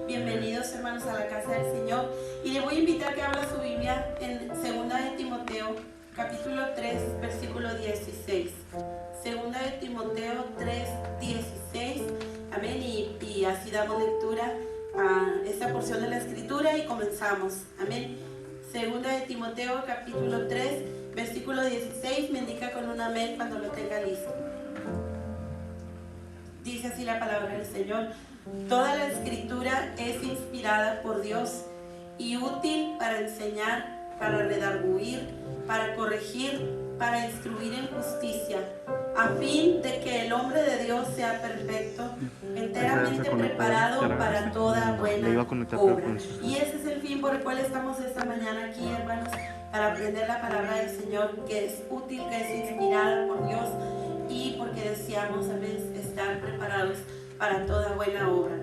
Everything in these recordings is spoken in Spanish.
Bienvenidos, hermanos, a la casa del Señor. Y le voy a invitar que abra su Biblia en 2 de Timoteo, capítulo 3, versículo 16. 2 de Timoteo 3, 16. Amén. Y así damos lectura a esta porción de la Escritura y comenzamos. Amén. 2 de Timoteo, capítulo 3, versículo 16. Me indica con un amén cuando lo tenga listo. Dice así la palabra del Señor. Toda la Escritura es inspirada por Dios y útil para enseñar, para redarguir, para corregir, para instruir en justicia, a fin de que el hombre de Dios sea perfecto, enteramente preparado para toda buena obra. Y ese es el fin por el cual estamos esta mañana aquí, hermanos, para aprender la palabra del Señor, que es útil, que es inspirada por Dios, y porque deseamos a veces estar preparados para toda buena obra.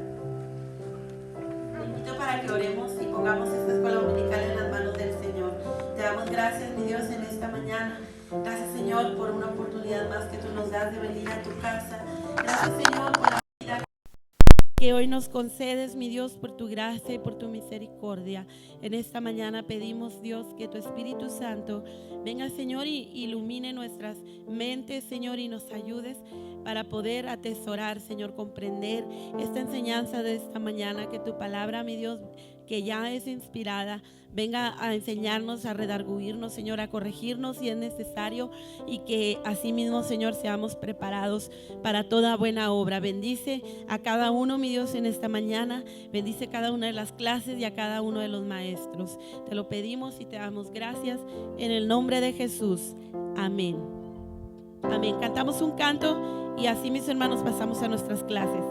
Te invito para que oremos y pongamos esta escuela dominical en las manos del Señor. Te damos gracias, mi Dios, en esta mañana. Gracias, Señor, por una oportunidad más que tú nos das de venir a tu casa. Gracias, Señor, por la vida que hoy nos concedes, mi Dios, por tu gracia y por tu misericordia. En esta mañana pedimos, Dios, que tu Espíritu Santo venga, Señor, y ilumine nuestras mentes, Señor, y nos ayudes para poder atesorar, Señor, comprender esta enseñanza de esta mañana, que tu palabra, mi Dios, que ya es inspirada, venga a enseñarnos, a redarguirnos, Señor, a corregirnos si es necesario, y que así mismo, Señor, seamos preparados para toda buena obra. Bendice a cada uno, mi Dios, en esta mañana. Bendice cada una de las clases y a cada uno de los maestros. Te lo pedimos y te damos gracias en el nombre de Jesús. Amén. Amén. Cantamos un canto y así, mis hermanos, pasamos a nuestras clases.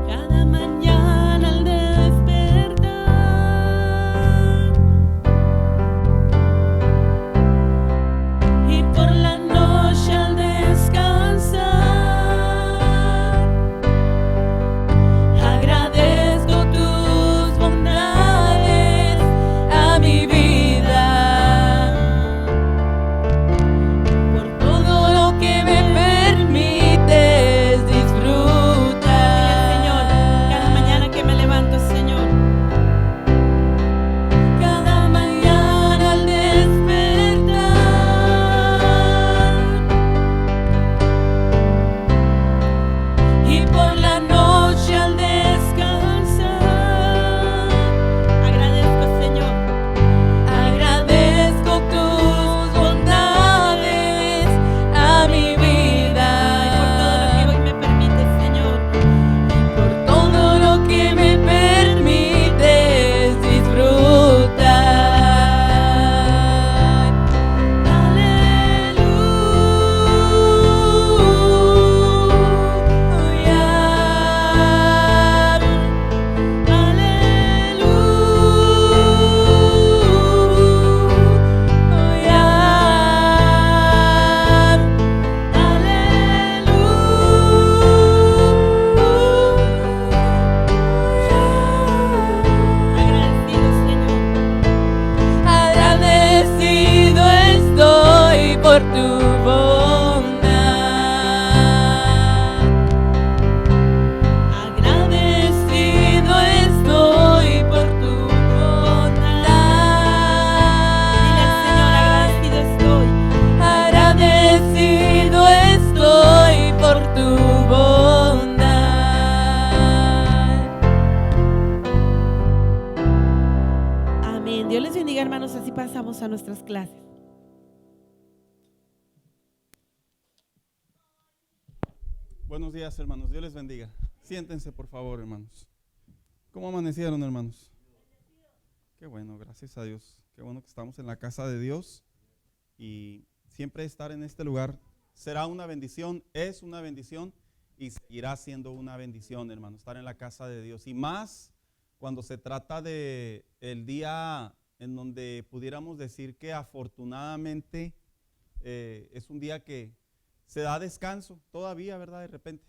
Cada mañana al despertar y por la noche al descansar, agradezco tus bondades a mi vida, por todo lo que me permites disfrutar. Señor, cada mañana pasamos a nuestras clases. Buenos días, hermanos. Dios les bendiga. Siéntense, por favor, hermanos. ¿Cómo amanecieron, hermanos? Qué bueno, gracias a Dios. Qué bueno que estamos en la casa de Dios. Y siempre estar en este lugar será una bendición, es una bendición y seguirá siendo una bendición, hermano, estar en la casa de Dios. Y más cuando se trata de el día en donde pudiéramos decir que afortunadamente es un día que se da descanso todavía, ¿verdad? De repente.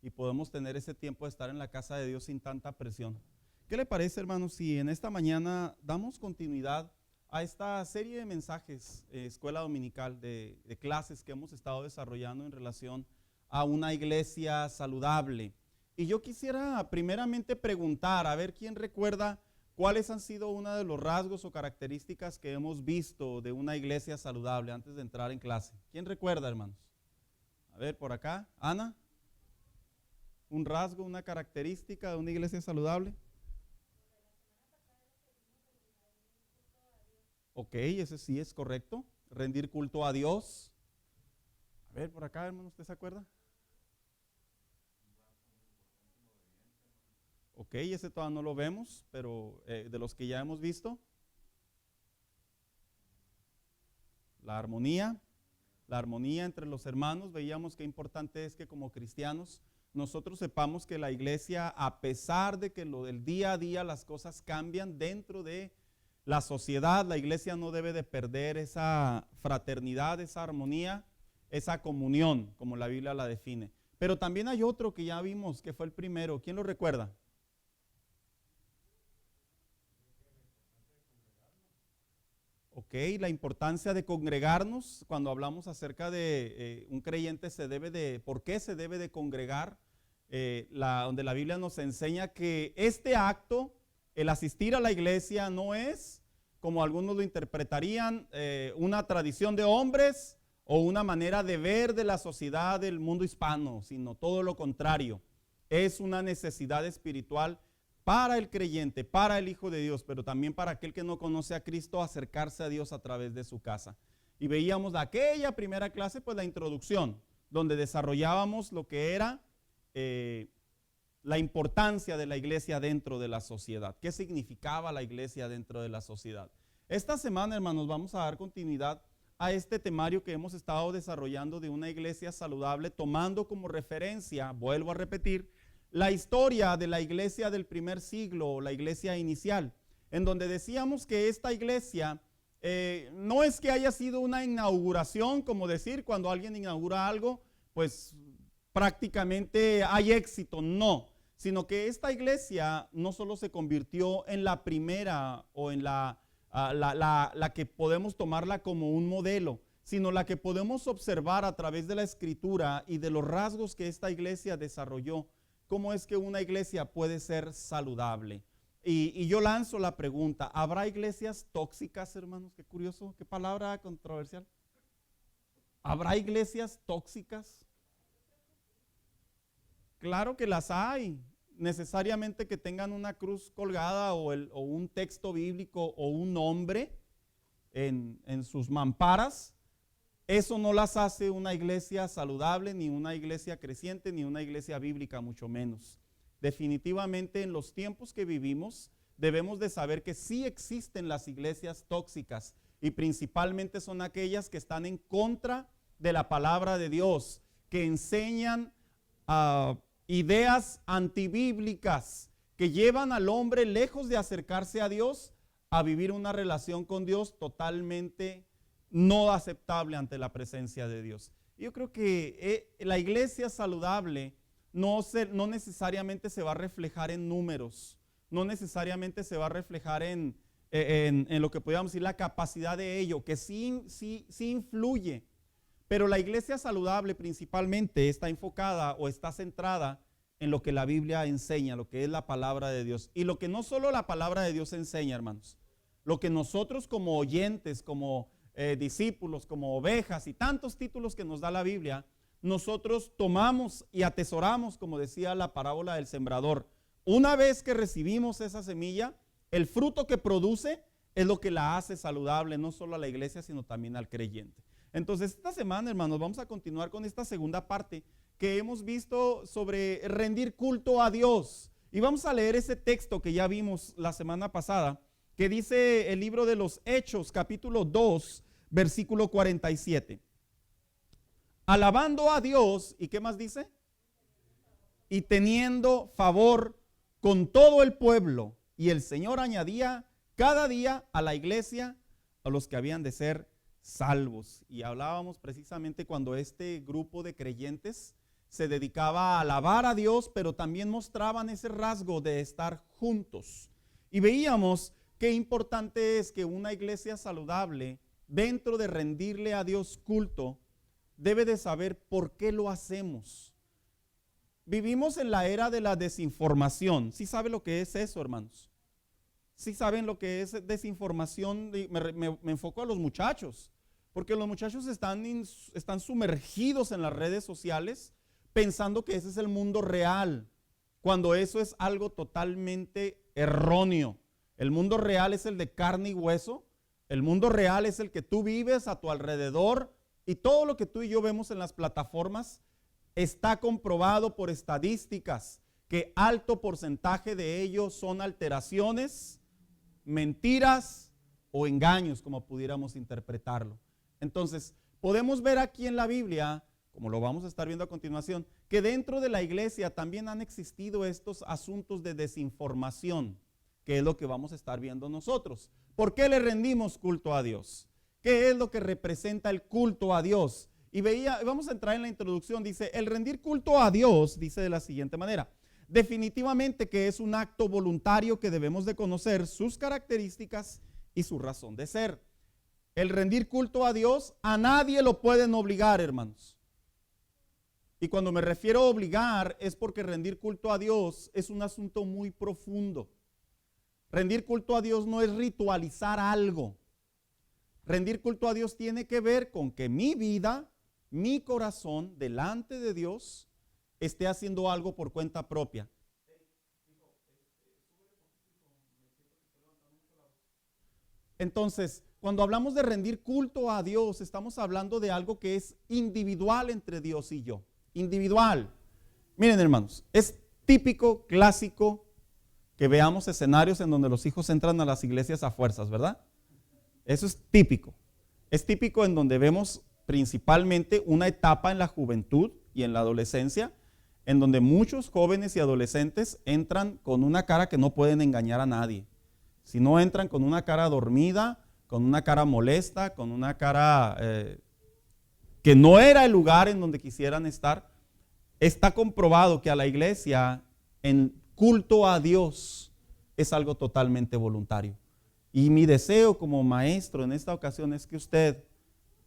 Y podemos tener ese tiempo de estar en la casa de Dios sin tanta presión. ¿Qué le parece, hermanos, si en esta mañana damos continuidad a esta serie de mensajes, escuela dominical, de clases que hemos estado desarrollando en relación a una iglesia saludable? Y yo quisiera primeramente preguntar, a ver quién recuerda cuáles han sido uno de los rasgos o características que hemos visto de una iglesia saludable antes de entrar en clase. ¿Quién recuerda, hermanos? A ver, por acá, Ana. ¿Un rasgo, una característica de una iglesia saludable? Ok, ese sí es correcto. Rendir culto a Dios. A ver, por acá, hermano, ¿usted se acuerda? Ok, ese todavía no lo vemos, pero de los que ya hemos visto. La armonía entre los hermanos. Veíamos qué importante es que como cristianos nosotros sepamos que la iglesia, a pesar de que lo del día a día las cosas cambian dentro de la sociedad, la iglesia no debe de perder esa fraternidad, esa armonía, esa comunión, como la Biblia la define. Pero también hay otro que ya vimos, que fue el primero. ¿Quién lo recuerda? Ok, la importancia de congregarnos. Cuando hablamos acerca de un creyente ¿por qué se debe de congregar? Donde la Biblia nos enseña que este acto, el asistir a la iglesia, no es, como algunos lo interpretarían, una tradición de hombres o una manera de ver de la sociedad del mundo hispano, sino todo lo contrario. Es una necesidad espiritual para el creyente, para el Hijo de Dios, pero también para aquel que no conoce a Cristo, acercarse a Dios a través de su casa. Y veíamos de aquella primera clase, pues la introducción, donde desarrollábamos lo que era la importancia de la iglesia dentro de la sociedad. ¿Qué significaba la iglesia dentro de la sociedad? Esta semana, hermanos, vamos a dar continuidad a este temario que hemos estado desarrollando de una iglesia saludable, tomando como referencia, vuelvo a repetir, la historia de la iglesia del primer siglo, la iglesia inicial, en donde decíamos que esta iglesia no es que haya sido una inauguración, como decir, cuando alguien inaugura algo, pues prácticamente hay éxito, no, sino que esta iglesia no solo se convirtió en la primera o en la que podemos tomarla como un modelo, sino la que podemos observar a través de la escritura y de los rasgos que esta iglesia desarrolló. ¿Cómo es que una iglesia puede ser saludable? Y yo lanzo la pregunta, ¿habrá iglesias tóxicas, hermanos? Qué curioso, qué palabra controversial. ¿Habrá iglesias tóxicas? Claro que las hay. Necesariamente que tengan una cruz colgada o un texto bíblico o un nombre en sus mamparas. Eso no las hace una iglesia saludable, ni una iglesia creciente, ni una iglesia bíblica, mucho menos. Definitivamente en los tiempos que vivimos debemos de saber que sí existen las iglesias tóxicas y principalmente son aquellas que están en contra de la palabra de Dios, que enseñan ideas antibíblicas, que llevan al hombre lejos de acercarse a Dios a vivir una relación con Dios totalmente no aceptable ante la presencia de Dios. Yo creo que la iglesia saludable no necesariamente se va a reflejar en números, no necesariamente se va a reflejar en lo que podríamos decir la capacidad de ello, que sí influye, pero la iglesia saludable principalmente está enfocada o está centrada en lo que la Biblia enseña, lo que es la palabra de Dios, y lo que no solo la palabra de Dios enseña, hermanos, lo que nosotros como oyentes, como discípulos, como ovejas y tantos títulos que nos da la Biblia, nosotros tomamos y atesoramos, como decía la parábola del sembrador. Una vez que recibimos esa semilla, el fruto que produce es lo que la hace saludable, no solo a la iglesia, sino también al creyente. Entonces, esta semana, hermanos, vamos a continuar con esta segunda parte que hemos visto sobre rendir culto a Dios. Y vamos a leer ese texto que ya vimos la semana pasada, que dice el libro de los Hechos, capítulo 2, versículo 47. Alabando a Dios, ¿y qué más dice? Y teniendo favor con todo el pueblo. Y el Señor añadía cada día a la iglesia a los que habían de ser salvos. Y hablábamos precisamente cuando este grupo de creyentes se dedicaba a alabar a Dios, pero también mostraban ese rasgo de estar juntos. Y veíamos qué importante es que una iglesia saludable, dentro de rendirle a Dios culto, debe de saber por qué lo hacemos. Vivimos en la era de la desinformación. ¿Sí sabe lo que es eso, hermanos? ¿Sí saben lo que es desinformación? Me enfoco a los muchachos, porque los muchachos están sumergidos en las redes sociales pensando que ese es el mundo real, cuando eso es algo totalmente erróneo. El mundo real es el de carne y hueso. El mundo real es el que tú vives a tu alrededor, y todo lo que tú y yo vemos en las plataformas está comprobado por estadísticas que alto porcentaje de ellos son alteraciones, mentiras o engaños, como pudiéramos interpretarlo. Entonces, podemos ver aquí en la Biblia, como lo vamos a estar viendo a continuación, que dentro de la iglesia también han existido estos asuntos de desinformación, que es lo que vamos a estar viendo nosotros. ¿Por qué le rendimos culto a Dios? ¿Qué es lo que representa el culto a Dios? Y vamos a entrar en la introducción. Dice, el rendir culto a Dios, dice de la siguiente manera: definitivamente que es un acto voluntario que debemos de conocer sus características y su razón de ser. El rendir culto a Dios, a nadie lo pueden obligar, hermanos. Y cuando me refiero a obligar, es porque rendir culto a Dios es un asunto muy profundo. Rendir culto a Dios no es ritualizar algo. Rendir culto a Dios tiene que ver con que mi vida, mi corazón, delante de Dios, esté haciendo algo por cuenta propia. Entonces, cuando hablamos de rendir culto a Dios, estamos hablando de algo que es individual entre Dios y yo. Individual. Miren, hermanos, es típico, clásico, que veamos escenarios en donde los hijos entran a las iglesias a fuerzas, ¿verdad? Eso es típico. Es típico en donde vemos principalmente una etapa en la juventud y en la adolescencia, en donde muchos jóvenes y adolescentes entran con una cara que no pueden engañar a nadie. Si no entran con una cara dormida, con una cara molesta, con una cara que no era el lugar en donde quisieran estar, está comprobado que a la iglesia, en culto a Dios, es algo totalmente voluntario. Y mi deseo como maestro en esta ocasión es que usted,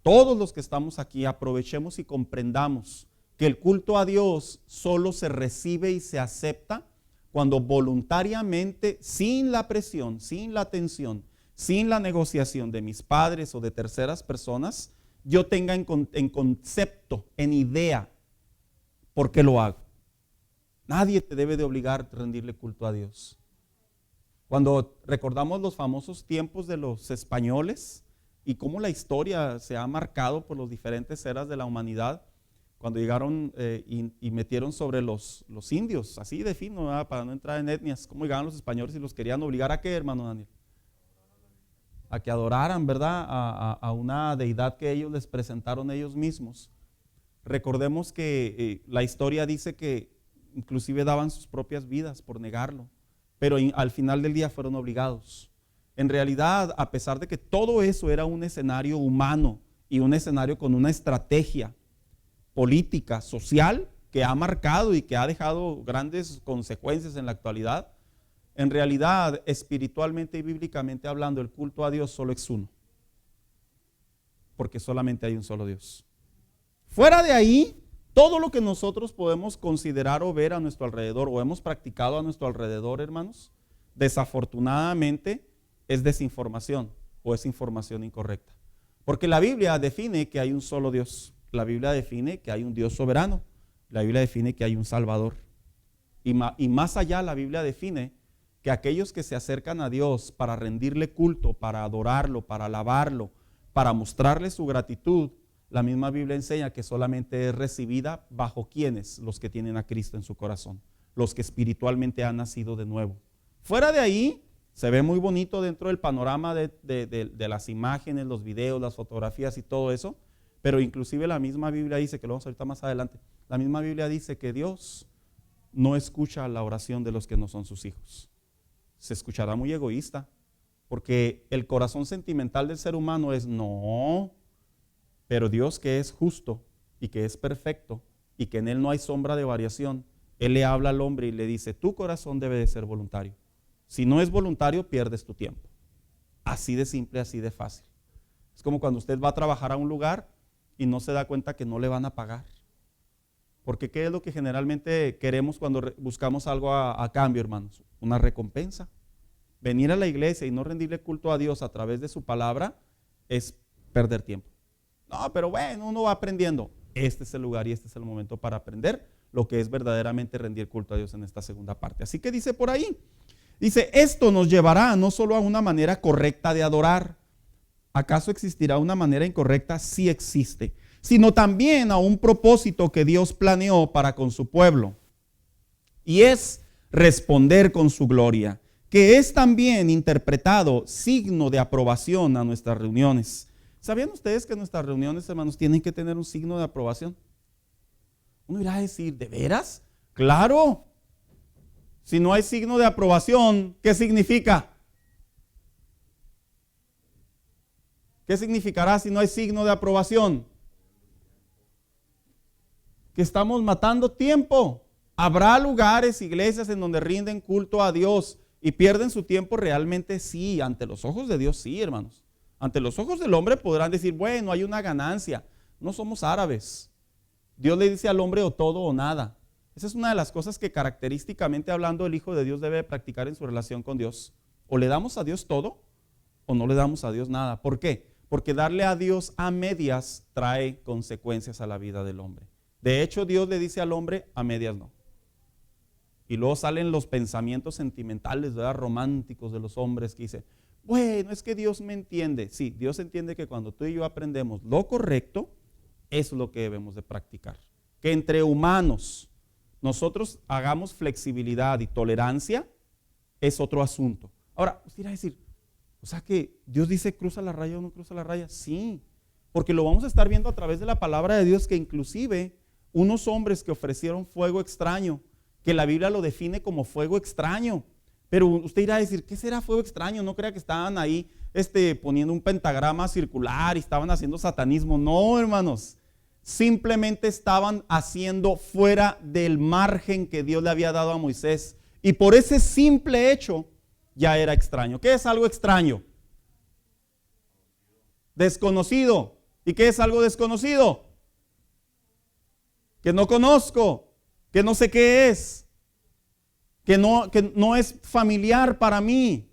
todos los que estamos aquí, aprovechemos y comprendamos que el culto a Dios solo se recibe y se acepta cuando voluntariamente, sin la presión, sin la tensión, sin la negociación de mis padres o de terceras personas, yo tenga en concepto, en idea, por qué lo hago. Nadie te debe de obligar a rendirle culto a Dios. Cuando recordamos los famosos tiempos de los españoles y cómo la historia se ha marcado por las diferentes eras de la humanidad, cuando llegaron y metieron sobre los indios, así de fino, ¿verdad? Para no entrar en etnias, cómo llegaban los españoles y los querían obligar a qué, hermano Daniel, a que adoraran, ¿verdad? A una deidad que ellos les presentaron ellos mismos. Recordemos que la historia dice que inclusive daban sus propias vidas por negarlo, pero al final del día fueron obligados. En realidad, a pesar de que todo eso era un escenario humano y un escenario con una estrategia política, social, que ha marcado y que ha dejado grandes consecuencias en la actualidad, en realidad, espiritualmente y bíblicamente hablando, el culto a Dios solo es uno, porque solamente hay un solo Dios. Fuera de ahí, todo lo que nosotros podemos considerar o ver a nuestro alrededor o hemos practicado a nuestro alrededor, hermanos, desafortunadamente es desinformación o es información incorrecta. Porque la Biblia define que hay un solo Dios. La Biblia define que hay un Dios soberano. La Biblia define que hay un Salvador. Y más allá, la Biblia define que aquellos que se acercan a Dios para rendirle culto, para adorarlo, para alabarlo, para mostrarle su gratitud, la misma Biblia enseña que solamente es recibida bajo quienes, los que tienen a Cristo en su corazón, los que espiritualmente han nacido de nuevo. Fuera de ahí, se ve muy bonito dentro del panorama de las imágenes, los videos, las fotografías y todo eso, pero inclusive la misma Biblia dice, que lo vamos a ver ahorita más adelante, la misma Biblia dice que Dios no escucha la oración de los que no son sus hijos. Se escuchará muy egoísta, porque el corazón sentimental del ser humano es no, pero Dios, que es justo y que es perfecto y que en Él no hay sombra de variación, Él le habla al hombre y le dice, tu corazón debe de ser voluntario. Si no es voluntario, pierdes tu tiempo. Así de simple, así de fácil. Es como cuando usted va a trabajar a un lugar y no se da cuenta que no le van a pagar. Porque ¿qué es lo que generalmente queremos cuando buscamos algo a cambio, hermanos? Una recompensa. Venir a la iglesia y no rendirle culto a Dios a través de su palabra es perder tiempo. No, pero bueno, uno va aprendiendo. Este es el lugar y este es el momento para aprender lo que es verdaderamente rendir culto a Dios en esta segunda parte. Así que dice por ahí, dice, esto nos llevará no solo a una manera correcta de adorar. ¿Acaso existirá una manera incorrecta? Sí existe. Sino también a un propósito que Dios planeó para con su pueblo. Y es responder con su gloria, que es también interpretado signo de aprobación a nuestras reuniones. ¿Sabían ustedes que nuestras reuniones, hermanos, tienen que tener un signo de aprobación? Uno irá a decir, ¿de veras? ¡Claro! Si no hay signo de aprobación, ¿qué significa? ¿Qué significará si no hay signo de aprobación? Que estamos matando tiempo. ¿Habrá lugares, iglesias en donde rinden culto a Dios y pierden su tiempo? Realmente sí, ante los ojos de Dios sí, hermanos. Ante los ojos del hombre podrán decir, bueno, hay una ganancia. No somos árabes. Dios le dice al hombre o todo o nada. Esa es una de las cosas que característicamente hablando el Hijo de Dios debe practicar en su relación con Dios. O le damos a Dios todo o no le damos a Dios nada. ¿Por qué? Porque darle a Dios a medias trae consecuencias a la vida del hombre. De hecho, Dios le dice al hombre, a medias no. Y luego salen los pensamientos sentimentales, ¿verdad?, románticos de los hombres que dicen, bueno, es que Dios me entiende. Sí, Dios entiende que cuando tú y yo aprendemos lo correcto, eso es lo que debemos de practicar. Que entre humanos nosotros hagamos flexibilidad y tolerancia es otro asunto. Ahora, usted irá a decir, o sea que Dios dice cruza la raya o no cruza la raya. Sí, porque lo vamos a estar viendo a través de la palabra de Dios, que inclusive unos hombres que ofrecieron fuego extraño, que la Biblia lo define como fuego extraño. Pero usted irá a decir, ¿qué será fuego extraño? No crea que estaban ahí poniendo un pentagrama circular y estaban haciendo satanismo. No, hermanos. Simplemente estaban haciendo fuera del margen que Dios le había dado a Moisés. Y por ese simple hecho ya era extraño. ¿Qué es algo extraño? Desconocido. ¿Y qué es algo desconocido? Que no conozco, que no sé qué es. Que no es familiar para mí,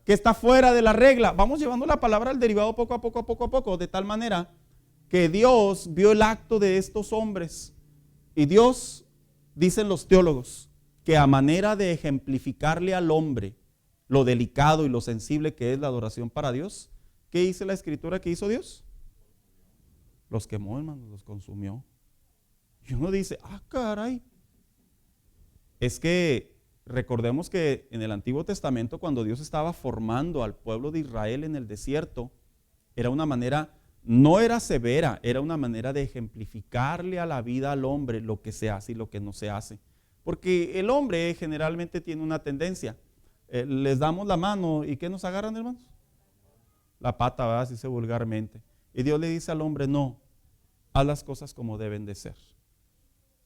que está fuera de la regla. Vamos llevando la palabra al derivado poco a poco, de tal manera que Dios vio el acto de estos hombres. Y Dios, dicen los teólogos, que a manera de ejemplificarle al hombre lo delicado y lo sensible que es la adoración para Dios, ¿qué dice la Escritura que hizo Dios? Los quemó, hermanos, los consumió. Y uno dice, caray. Es que recordemos que en el Antiguo Testamento, cuando Dios estaba formando al pueblo de Israel en el desierto, era una manera, no era severa, era una manera de ejemplificarle a la vida al hombre lo que se hace y lo que no se hace. Porque el hombre generalmente tiene una tendencia, les damos la mano y ¿qué nos agarran, hermanos? La pata, ¿verdad? Así se vulgarmente. Y Dios le dice al hombre, no, haz las cosas como deben de ser.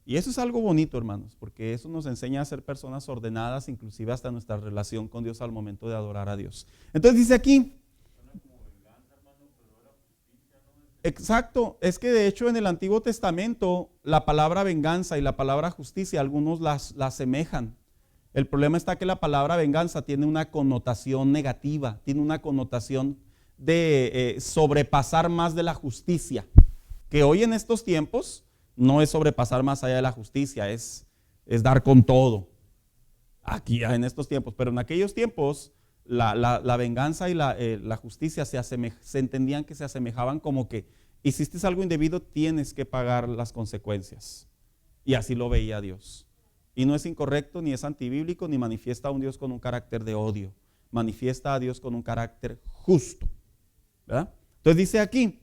Y eso es algo bonito, hermanos, porque eso nos enseña a ser personas ordenadas, inclusive hasta nuestra relación con Dios al momento de adorar a Dios. Entonces dice aquí, exacto, es que de hecho en el Antiguo Testamento la palabra venganza y la palabra justicia, algunos las asemejan. El problema está que la palabra venganza tiene una connotación negativa, tiene una connotación de sobrepasar más de la justicia, que hoy en estos tiempos no es sobrepasar más allá de la justicia, es dar con todo. aquí en estos tiempos, pero en aquellos tiempos la venganza y la justicia se entendían que se asemejaban como que hiciste algo indebido, tienes que pagar las consecuencias. Y así lo veía Dios. Y no es incorrecto, ni es antibíblico, ni manifiesta a un Dios con un carácter de odio. Manifiesta a Dios con un carácter justo, ¿verdad? Entonces dice aquí,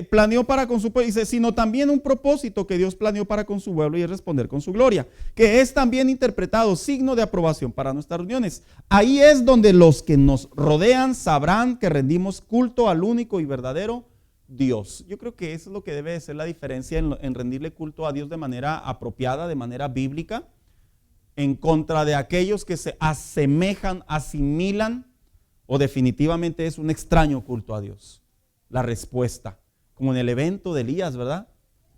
planeó para con su pueblo, sino también un propósito que Dios planeó para con su pueblo y es responder con su gloria, que es también interpretado signo de aprobación para nuestras reuniones. Ahí es donde los que nos rodean sabrán que rendimos culto al único y verdadero Dios. Yo creo que eso es lo que debe de ser la diferencia en rendirle culto a Dios de manera apropiada, de manera bíblica, en contra de aquellos que se asemejan, asimilan, o definitivamente es un extraño culto a Dios. La respuesta, como en el evento de Elías, ¿verdad?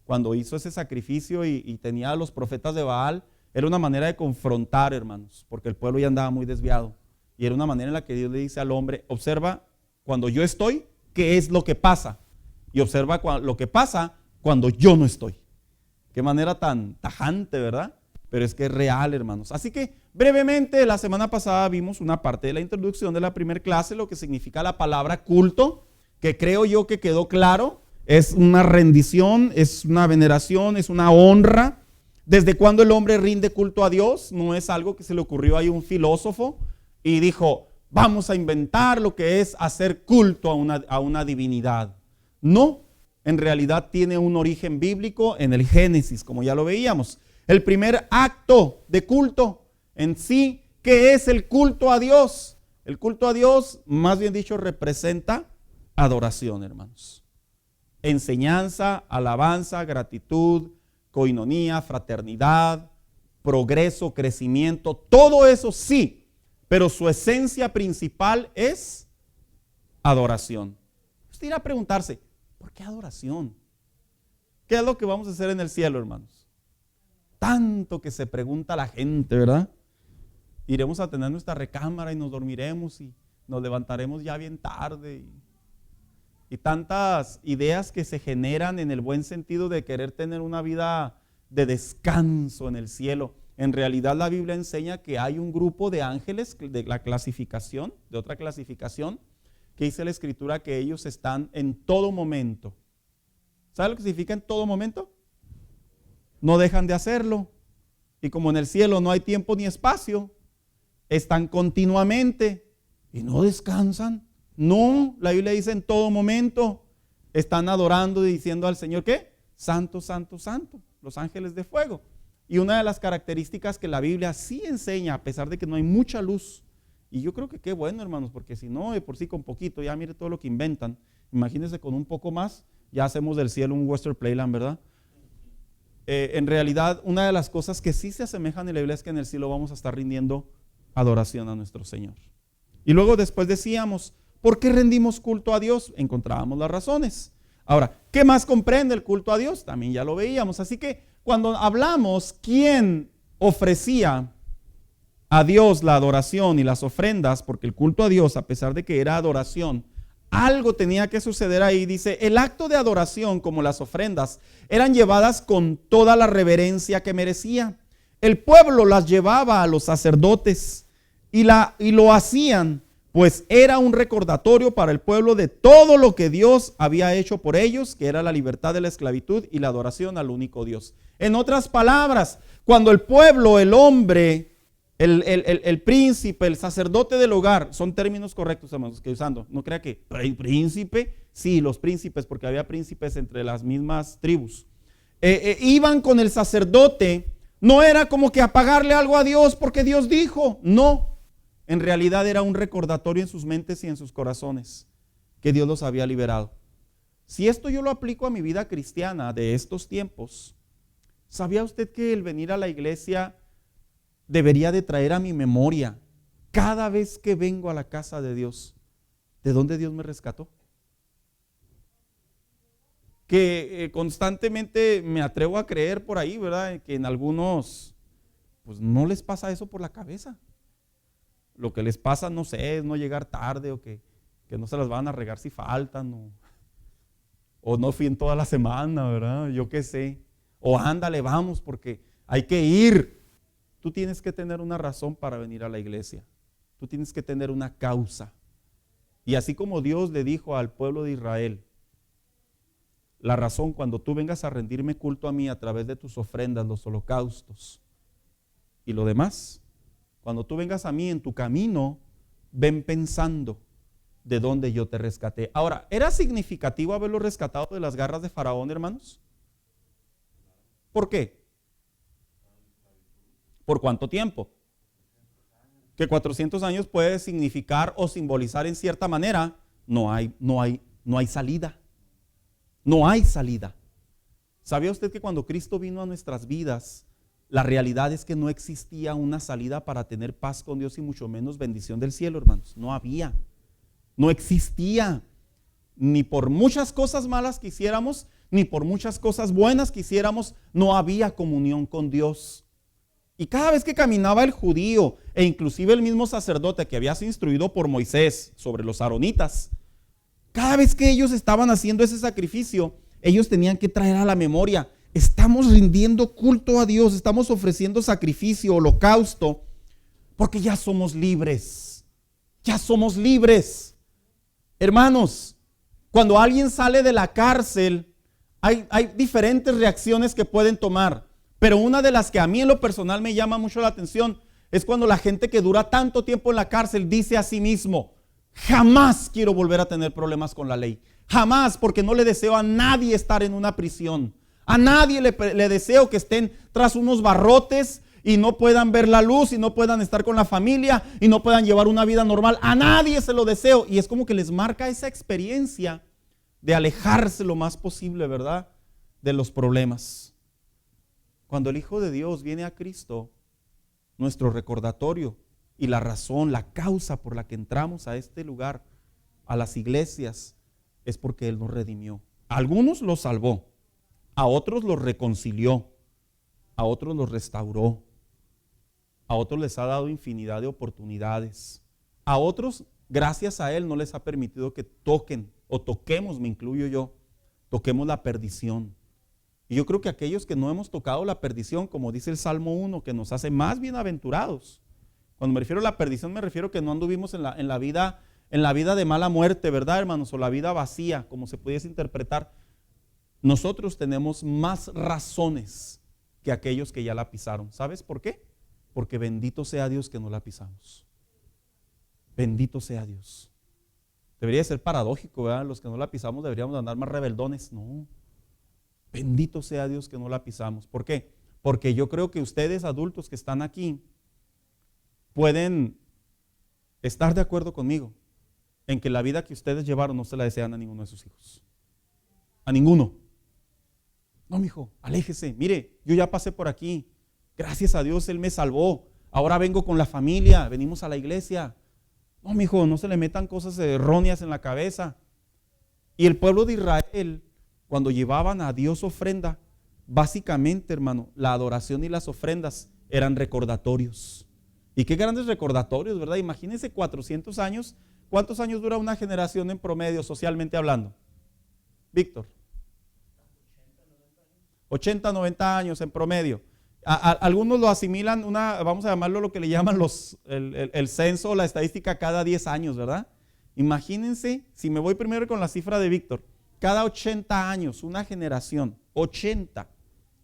Cuando hizo ese sacrificio y tenía a los profetas de Baal, era una manera de confrontar, hermanos, porque el pueblo ya andaba muy desviado. Y era una manera en la que Dios le dice al hombre, observa cuando yo estoy, qué es lo que pasa. Y observa lo que pasa cuando yo no estoy. Qué manera tan tajante, ¿verdad? Pero es que es real, hermanos. Así que brevemente, la semana pasada vimos una parte de la introducción de la primera clase, lo que significa la palabra culto, que creo yo que quedó claro. Es una rendición, es una veneración, es una honra. ¿Desde cuándo el hombre rinde culto a Dios? No es algo que se le ocurrió ahí a un filósofo y dijo, vamos a inventar lo que es hacer culto a una divinidad. No, en realidad tiene un origen bíblico en el Génesis, como ya lo veíamos. El primer acto de culto en sí, ¿qué es el culto a Dios? El culto a Dios, más bien dicho, representa adoración, hermanos. Enseñanza, alabanza, gratitud, coinonía, fraternidad, progreso, crecimiento, todo eso sí, pero su esencia principal es adoración. Usted irá a preguntarse, ¿por qué adoración? ¿Qué es lo que vamos a hacer en el cielo, hermanos? Tanto que se pregunta la gente, ¿verdad? Iremos a tener nuestra recámara y nos dormiremos y nos levantaremos ya bien tarde. Y tantas ideas que se generan en el buen sentido de querer tener una vida de descanso en el cielo. En realidad la Biblia enseña que hay un grupo de ángeles de la clasificación, de otra clasificación, que dice la Escritura que ellos están en todo momento. ¿Sabe lo que significa en todo momento? No dejan de hacerlo. Y como en el cielo no hay tiempo ni espacio, están continuamente y no descansan. No, la Biblia dice en todo momento están adorando y diciendo al Señor, ¿qué? Santo, santo, santo, los ángeles de fuego. Y una de las características que la Biblia sí enseña, a pesar de que no hay mucha luz, y yo creo que qué bueno, hermanos, porque si no, de por sí con poquito, ya mire todo lo que inventan, imagínense con un poco más, ya hacemos del cielo un Western Playland, ¿verdad? En realidad, una de las cosas que sí se asemejan en la Biblia es que en el cielo vamos a estar rindiendo adoración a nuestro Señor. Y luego después decíamos, ¿por qué rendimos culto a Dios? Encontrábamos las razones. Ahora, ¿qué más comprende el culto a Dios? También ya lo veíamos. Así que cuando hablamos quién ofrecía a Dios la adoración y las ofrendas, porque el culto a Dios, a pesar de que era adoración, algo tenía que suceder ahí. Dice, el acto de adoración como las ofrendas eran llevadas con toda la reverencia que merecía. El pueblo las llevaba a los sacerdotes y lo hacían, pues era un recordatorio para el pueblo de todo lo que Dios había hecho por ellos, que era la libertad de la esclavitud y la adoración al único Dios. En otras palabras, cuando el pueblo, el hombre, el príncipe, el sacerdote del hogar, son términos correctos, hermanos, que usando, no crea que príncipe, sí, los príncipes, porque había príncipes entre las mismas tribus, iban con el sacerdote, no era como que a pagarle algo a Dios porque Dios dijo, no, en realidad era un recordatorio en sus mentes y en sus corazones que Dios los había liberado. Si esto yo lo aplico a mi vida cristiana de estos tiempos, ¿sabía usted que el venir a la iglesia debería de traer a mi memoria cada vez que vengo a la casa de Dios, de dónde Dios me rescató? Que constantemente me atrevo a creer por ahí, ¿verdad? Que en algunos, pues no les pasa eso por la cabeza. Lo que les pasa, no sé, es no llegar tarde o que no se las van a regar si faltan o no fui en toda la semana, ¿verdad? Yo qué sé. O ándale, vamos, porque hay que ir. tú tienes que tener una razón para venir a la iglesia. Tú tienes que tener una causa. Y así como Dios le dijo al pueblo de Israel, la razón cuando tú vengas a rendirme culto a mí a través de tus ofrendas, los holocaustos y lo demás, cuando tú vengas a mí en tu camino, ven pensando de dónde yo te rescaté. Ahora, ¿era significativo haberlo rescatado de las garras de Faraón, hermanos? ¿Por qué? ¿Por cuánto tiempo? Que 400 años puede significar o simbolizar en cierta manera, no hay salida. No hay salida. ¿Sabía usted que cuando Cristo vino a nuestras vidas, la realidad es que no existía una salida para tener paz con Dios y mucho menos bendición del cielo, hermanos? No había. No existía. Ni por muchas cosas malas que hiciéramos, ni por muchas cosas buenas que hiciéramos, no había comunión con Dios. Y cada vez que caminaba el judío, e inclusive el mismo sacerdote que había sido instruido por Moisés sobre los aaronitas, cada vez que ellos estaban haciendo ese sacrificio, ellos tenían que traer a la memoria, estamos rindiendo culto a Dios, estamos ofreciendo sacrificio, holocausto, porque ya somos libres. Ya somos libres. Hermanos, cuando alguien sale de la cárcel, hay diferentes reacciones que pueden tomar. Pero una de las que a mí en lo personal me llama mucho la atención es cuando la gente que dura tanto tiempo en la cárcel dice a sí mismo, jamás quiero volver a tener problemas con la ley. Jamás, porque no le deseo a nadie estar en una prisión. A nadie le deseo que estén tras unos barrotes y no puedan ver la luz y no puedan estar con la familia y no puedan llevar una vida normal. A nadie se lo deseo. Y es como que les marca esa experiencia de alejarse lo más posible, ¿verdad?, de los problemas. Cuando el Hijo de Dios viene a Cristo, nuestro recordatorio y la razón, la causa por la que entramos a este lugar, a las iglesias, es porque Él nos redimió. A algunos los salvó, a otros los reconcilió, a otros los restauró, a otros les ha dado infinidad de oportunidades, a otros, gracias a Él, no les ha permitido que toquen o toquemos, me incluyo yo, toquemos la perdición. Y yo creo que aquellos que no hemos tocado la perdición, como dice el Salmo 1, que nos hace más bienaventurados. Cuando me refiero a la perdición, me refiero que no anduvimos en la vida de mala muerte, ¿verdad, hermanos? O la vida vacía, como se pudiese interpretar. Nosotros tenemos más razones que aquellos que ya la pisaron. ¿Sabes por qué? Porque bendito sea Dios que no la pisamos. Bendito sea Dios. Debería ser paradójico, ¿verdad? Los que no la pisamos deberíamos andar más rebeldones. No. Bendito sea Dios que no la pisamos. ¿Por qué? Porque yo creo que ustedes adultos que están aquí pueden estar de acuerdo conmigo en que la vida que ustedes llevaron no se la desean a ninguno de sus hijos. A ninguno. No, mijo, aléjese. Mire, yo ya pasé por aquí. Gracias a Dios Él me salvó. Ahora vengo con la familia, venimos a la iglesia. No, mijo, no se le metan cosas erróneas en la cabeza. Y el pueblo de Israel, cuando llevaban a Dios ofrenda, básicamente, hermano, la adoración y las ofrendas eran recordatorios. Y qué grandes recordatorios, ¿verdad? Imagínense 400 años. ¿Cuántos años dura una generación en promedio, socialmente hablando? Víctor. 80, 90 años en promedio. Algunos lo asimilan, vamos a llamarlo lo que le llaman el censo o la estadística cada 10 años, ¿verdad? Imagínense, si me voy primero con la cifra de Víctor, cada 80 años, una generación, 80.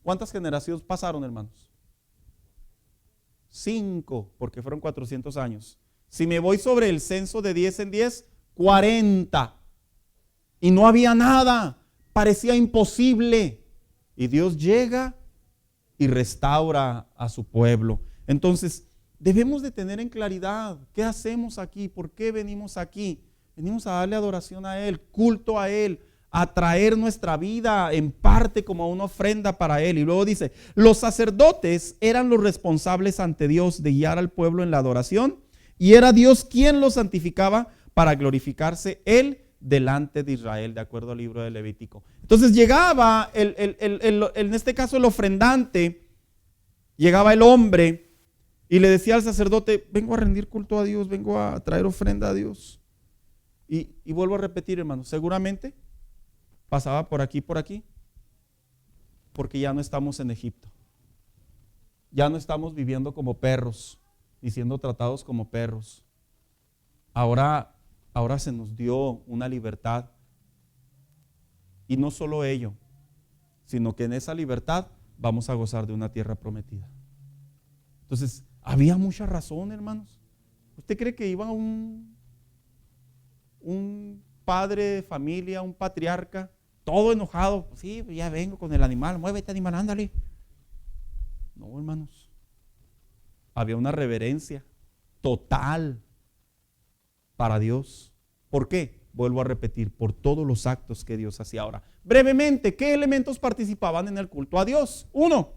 ¿Cuántas generaciones pasaron, hermanos? 5, porque fueron 400 años. Si me voy sobre el censo de 10 en 10, 40. Y no había nada, parecía imposible. Y Dios llega y restaura a su pueblo. Entonces, debemos de tener en claridad qué hacemos aquí, por qué venimos aquí. Venimos a darle adoración a Él, culto a Él, a traer nuestra vida en parte como una ofrenda para Él. Y luego dice, los sacerdotes eran los responsables ante Dios de guiar al pueblo en la adoración, y era Dios quien los santificaba para glorificarse Él delante de Israel, de acuerdo al libro de Levítico. Entonces llegaba, en este caso el ofrendante, llegaba el hombre y le decía al sacerdote, vengo a rendir culto a Dios, vengo a traer ofrenda a Dios. Y vuelvo a repetir, hermanos, seguramente pasaba por aquí, porque ya no estamos en Egipto. ya no estamos viviendo como perros y siendo tratados como perros. Ahora se nos dio una libertad. Y no solo ello, sino que en esa libertad vamos a gozar de una tierra prometida. Entonces, había mucha razón, hermanos. ¿Usted cree que iba un padre de familia, un patriarca, todo enojado? Pues sí, ya vengo con el animal, muévete animal, ándale. No, hermanos. Había una reverencia total para Dios. ¿Por qué? Vuelvo a repetir, por todos los actos que Dios hacía. Ahora, brevemente, ¿qué elementos participaban en el culto a Dios? 1,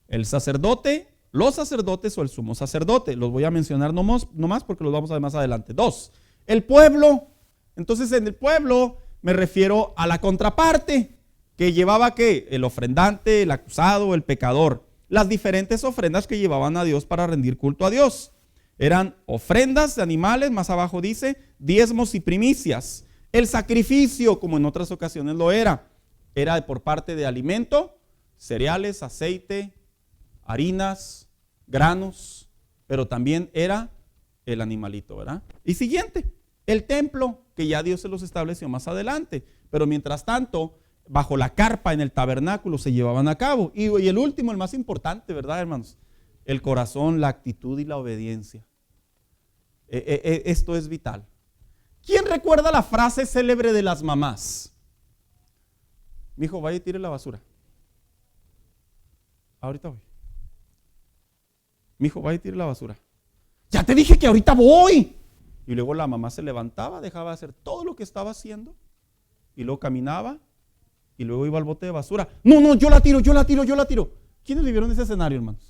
el sacerdote, los sacerdotes o el sumo sacerdote. Los voy a mencionar no más porque los vamos a ver más adelante. 2, el pueblo. Entonces, en el pueblo me refiero a la contraparte, que llevaba ¿qué? El ofrendante, el acusado, el pecador. Las diferentes ofrendas que llevaban a Dios para rendir culto a Dios. Eran ofrendas de animales, más abajo dice, diezmos y primicias. El sacrificio, como en otras ocasiones lo era por parte de alimento, cereales, aceite, harinas, granos, pero también era el animalito, ¿verdad? Y siguiente, el templo, que ya Dios se los estableció más adelante, pero mientras tanto, bajo la carpa en el tabernáculo se llevaban a cabo. Y el último, el más importante, ¿verdad, hermanos? El corazón, la actitud y la obediencia. Esto es vital. ¿Quién recuerda la frase célebre de las mamás? Mi hijo, vaya y tire la basura. Ahorita voy. Mi hijo, vaya y tire la basura. Ya te dije que ahorita voy. Y luego la mamá se levantaba, dejaba de hacer todo lo que estaba haciendo y luego caminaba y luego iba al bote de basura. No, yo la tiro. ¿Quiénes vivieron ese escenario, hermanos?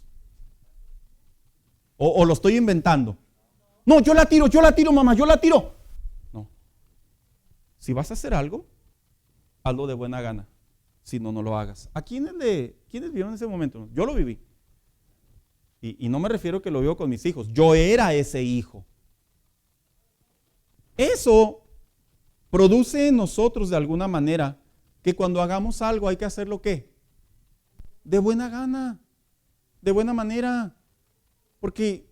¿O lo estoy inventando? No, yo la tiro, mamá, yo la tiro. No. Si vas a hacer algo, hazlo de buena gana. Si no, no lo hagas. ¿A quiénes vivieron ese momento? Yo lo viví. Y no me refiero que lo vivo con mis hijos. Yo era ese hijo. Eso produce en nosotros de alguna manera que cuando hagamos algo hay que hacerlo ¿qué? De buena gana, de buena manera. Porque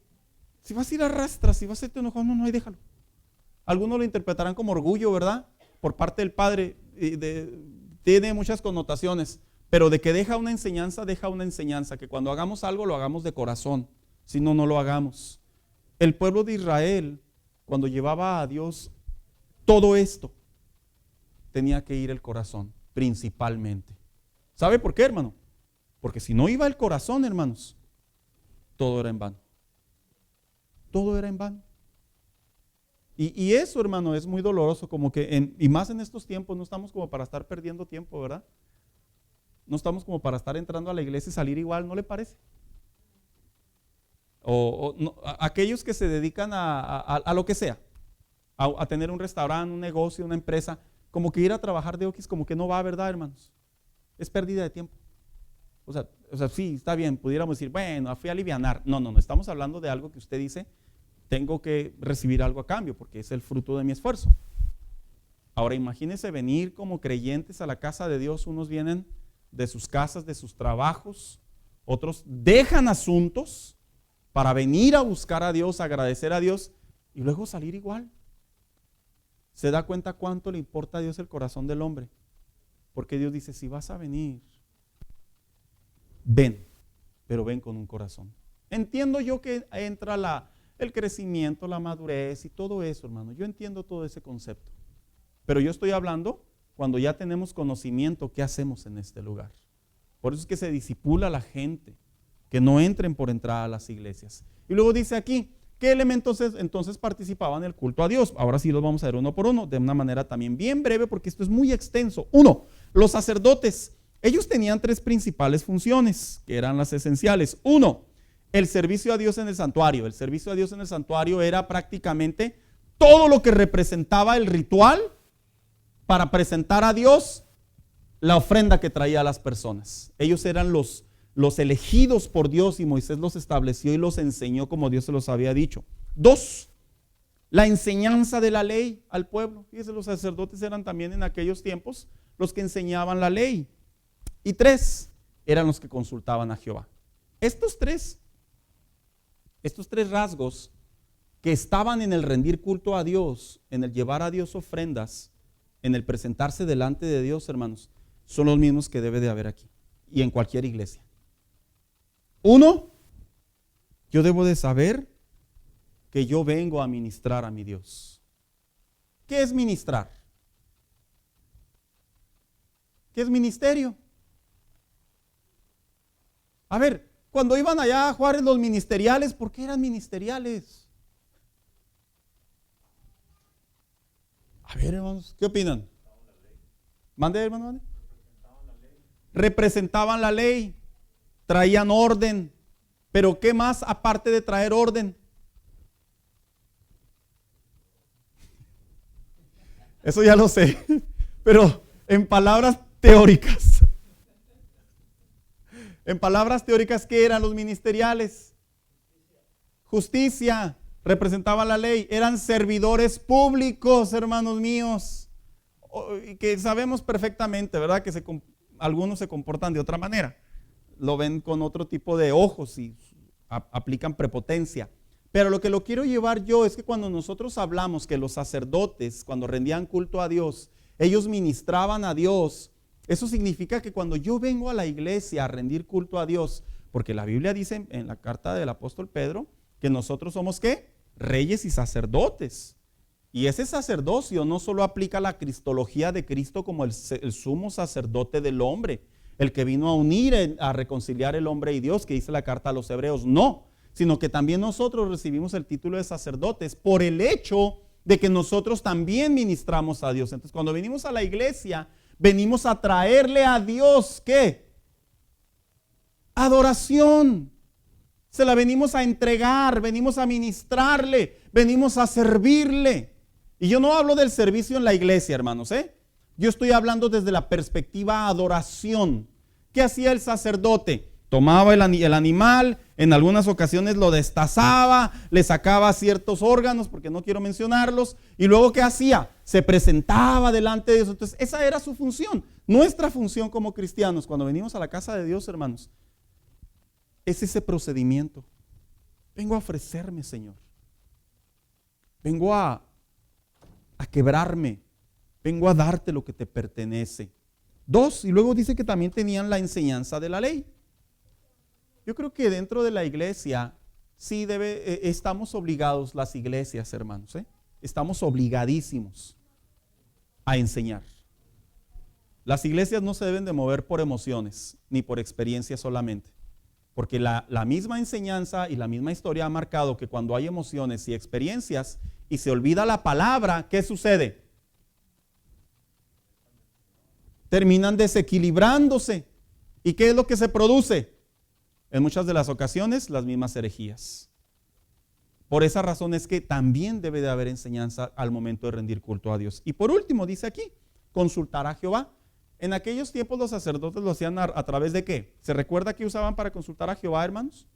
si vas a ir a rastras, si vas a hacerte enojado, no, ahí déjalo. Algunos lo interpretarán como orgullo, ¿verdad? Por parte del padre, tiene muchas connotaciones, pero de que deja una enseñanza, que cuando hagamos algo lo hagamos de corazón, si no, no lo hagamos. El pueblo de Israel, cuando llevaba a Dios todo esto, tenía que ir el corazón, principalmente. ¿Sabe por qué, hermano? Porque si no iba el corazón, hermanos, todo era en vano. Todo era en vano. Y eso, hermano, es muy doloroso, como que, y más en estos tiempos, no estamos como para estar perdiendo tiempo, ¿verdad? No estamos como para estar entrando a la iglesia y salir igual, ¿no le parece? No, aquellos que se dedican a lo que sea, a tener un restaurante, un negocio, una empresa, como que ir a trabajar de oquis, como que no va, ¿verdad, hermanos? Es pérdida de tiempo. O sea, sí, está bien, pudiéramos decir, bueno, fui a alivianar. No, estamos hablando de algo que usted dice, tengo que recibir algo a cambio, porque es el fruto de mi esfuerzo. Ahora imagínense venir como creyentes a la casa de Dios, unos vienen de sus casas, de sus trabajos, otros dejan asuntos para venir a buscar a Dios, agradecer a Dios y luego salir igual. ¿Se da cuenta cuánto le importa a Dios el corazón del hombre? Porque Dios dice, si vas a venir, ven, pero ven con un corazón. Entiendo yo que entra el crecimiento, la madurez y todo eso, hermano. Yo entiendo todo ese concepto. Pero yo estoy hablando cuando ya tenemos conocimiento, ¿qué hacemos en este lugar? Por eso es que se disipula a la gente, que no entren por entrar a las iglesias. Y luego dice aquí, ¿qué elementos entonces participaban en el culto a Dios? Ahora sí los vamos a ver uno por uno, de una manera también bien breve, porque esto es muy extenso. 1, los sacerdotes. Ellos tenían 3 principales funciones, que eran las esenciales. 1, el servicio a Dios en el santuario. El servicio a Dios en el santuario era prácticamente todo lo que representaba el ritual para presentar a Dios la ofrenda que traía a las personas. Ellos eran los elegidos por Dios y Moisés los estableció y los enseñó como Dios se los había dicho. 2, la enseñanza de la ley al pueblo. Fíjense, los sacerdotes eran también en aquellos tiempos los que enseñaban la ley. Y 3, eran los que consultaban a Jehová. Estos tres rasgos que estaban en el rendir culto a Dios, en el llevar a Dios ofrendas, en el presentarse delante de Dios, hermanos, son los mismos que debe de haber aquí y en cualquier iglesia. Uno, yo debo de saber que yo vengo a ministrar a mi Dios. ¿Qué es ministrar? ¿Qué es ministerio? A ver, cuando iban allá a Juárez los ministeriales, ¿por qué eran ministeriales? A ver, hermanos, ¿qué opinan? Mande, hermano, mande. Representaban la ley, traían orden, pero ¿qué más aparte de traer orden? Eso ya lo sé, pero en palabras teóricas. En palabras teóricas, ¿qué eran los ministeriales? Justicia, representaban la ley, eran servidores públicos, hermanos míos, que sabemos perfectamente, ¿verdad? Que algunos se comportan de otra manera, lo ven con otro tipo de ojos y aplican prepotencia. Pero lo que lo quiero llevar yo es que cuando nosotros hablamos que los sacerdotes, cuando rendían culto a Dios, ellos ministraban a Dios, eso significa que cuando yo vengo a la iglesia a rendir culto a Dios, porque la Biblia dice en la carta del apóstol Pedro que nosotros somos ¿qué? Reyes y sacerdotes. Y ese sacerdocio no solo aplica la cristología de Cristo como el sumo sacerdote del hombre, el que vino a unir, a reconciliar el hombre y Dios, que dice la carta a los hebreos, no, sino que también nosotros recibimos el título de sacerdotes por el hecho de que nosotros también ministramos a Dios. Entonces, cuando venimos a la iglesia, venimos a traerle a Dios, ¿qué? Adoración. Se la venimos a entregar, venimos a ministrarle, venimos a servirle. Y yo no hablo del servicio en la iglesia, hermanos, Yo estoy hablando desde la perspectiva adoración. ¿Qué hacía el sacerdote? Tomaba el animal, en algunas ocasiones lo destazaba, le sacaba ciertos órganos, porque no quiero mencionarlos, y luego ¿qué hacía? Se presentaba delante de Dios. Entonces esa era su función. Nuestra función como cristianos, cuando venimos a la casa de Dios, hermanos, es ese procedimiento. Vengo a ofrecerme, Señor. Vengo a quebrarme. Vengo a darte lo que te pertenece. 2, y luego dice que también tenían la enseñanza de la ley. Yo creo que dentro de la iglesia sí estamos obligados, las iglesias, hermanos, estamos obligadísimos a enseñar. Las iglesias no se deben de mover por emociones ni por experiencias solamente, porque la misma enseñanza y la misma historia ha marcado que cuando hay emociones y experiencias y se olvida la palabra, ¿qué sucede? Terminan desequilibrándose. ¿Y qué es lo que se produce? En muchas de las ocasiones, las mismas herejías. Por esa razón es que también debe de haber enseñanza al momento de rendir culto a Dios. Y por último, dice aquí, consultar a Jehová. En aquellos tiempos los sacerdotes lo hacían a través de ¿qué? ¿Se recuerda que usaban para consultar a Jehová, hermanos?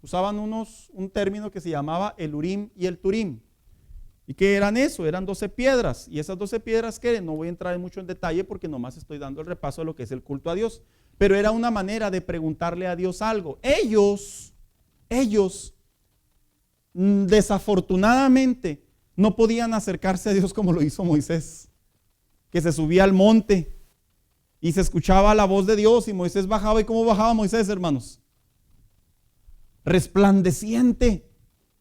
Usaban un término que se llamaba el Urim y el Turim. ¿Y qué eran eso? Eran 12 piedras. ¿Y esas 12 piedras qué? No voy a entrar mucho en detalle porque nomás estoy dando el repaso de lo que es el culto a Dios. Pero era una manera de preguntarle a Dios algo. Ellos, desafortunadamente, no podían acercarse a Dios como lo hizo Moisés, que se subía al monte y se escuchaba la voz de Dios y Moisés bajaba. ¿Y cómo bajaba Moisés, hermanos? Resplandeciente.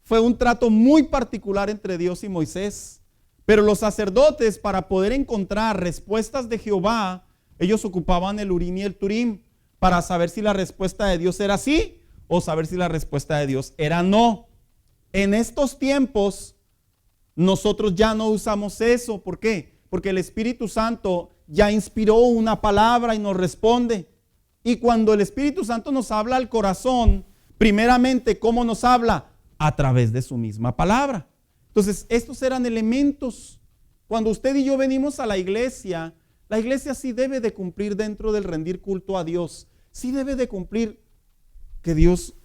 Fue un trato muy particular entre Dios y Moisés. Pero los sacerdotes, para poder encontrar respuestas de Jehová, ellos ocupaban el Urim y el Turim para saber si la respuesta de Dios era sí o saber si la respuesta de Dios era no. En estos tiempos, nosotros ya no usamos eso. ¿Por qué? Porque el Espíritu Santo ya inspiró una palabra y nos responde. Y cuando el Espíritu Santo nos habla al corazón, primeramente, ¿cómo nos habla? A través de su misma palabra. Entonces, estos eran elementos. Cuando usted y yo venimos a la iglesia sí debe de cumplir dentro del rendir culto a Dios. Sí debe de cumplir que Dios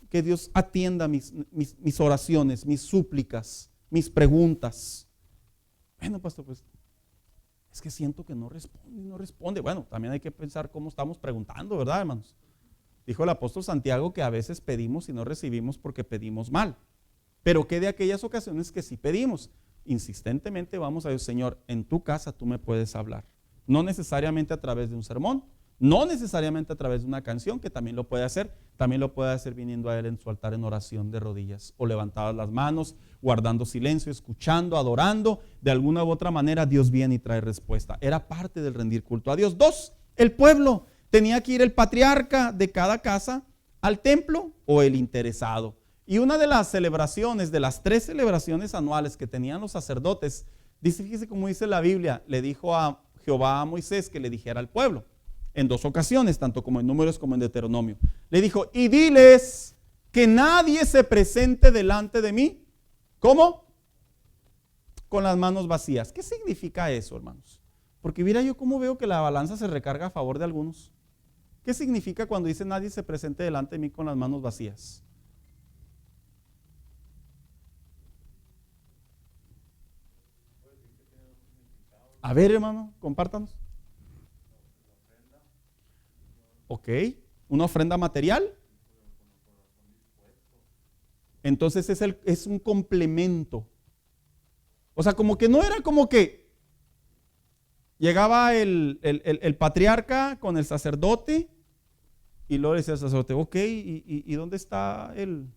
atienda mis oraciones, mis súplicas, mis preguntas. Bueno, pastor, pues es que siento que no responde. Bueno, también hay que pensar cómo estamos preguntando, ¿verdad, hermanos? Dijo el apóstol Santiago que a veces pedimos y no recibimos porque pedimos mal. Pero que de aquellas ocasiones que sí pedimos, insistentemente vamos a Dios, Señor, en tu casa tú me puedes hablar. No necesariamente a través de un sermón, no necesariamente a través de una canción, que también lo puede hacer viniendo a Él en su altar en oración de rodillas o levantadas las manos, guardando silencio, escuchando, adorando. De alguna u otra manera Dios viene y trae respuesta. Era parte del rendir culto a Dios. 2, el pueblo. Tenía que ir el patriarca de cada casa al templo o el interesado. Y una de las celebraciones, de las 3 celebraciones anuales que tenían los sacerdotes, dice, fíjese cómo dice la Biblia, le dijo a Jehová a Moisés que le dijera al pueblo. En 2 ocasiones, tanto como en Números como en Deuteronomio. Le dijo, y diles que nadie se presente delante de mí. ¿Cómo? Con las manos vacías. ¿Qué significa eso, hermanos? Porque mira yo cómo veo que la balanza se recarga a favor de algunos. ¿Qué significa cuando dice nadie se presente delante de mí con las manos vacías? A ver, hermano, compártanos. Ok, una ofrenda material. Entonces es un complemento. O sea, como que no era como que llegaba el patriarca con el sacerdote y luego le decía al sacerdote, ok, ¿y dónde está el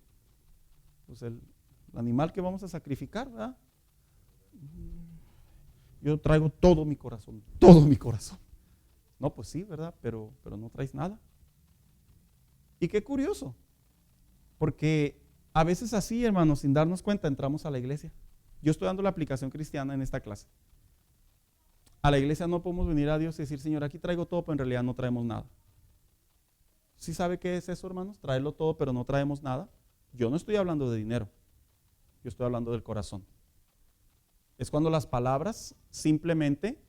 animal que vamos a sacrificar, ¿verdad? Yo traigo todo mi corazón, todo mi corazón. No, pues sí, ¿verdad? Pero no traes nada. Y qué curioso, porque a veces así, hermanos, sin darnos cuenta, entramos a la iglesia. Yo estoy dando la aplicación cristiana en esta clase. A la iglesia no podemos venir a Dios y decir, Señor, aquí traigo todo, pero en realidad no traemos nada. ¿Sí sabe qué es eso, hermanos? Traerlo todo, pero no traemos nada. Yo no estoy hablando de dinero, yo estoy hablando del corazón. Es cuando las palabras simplemente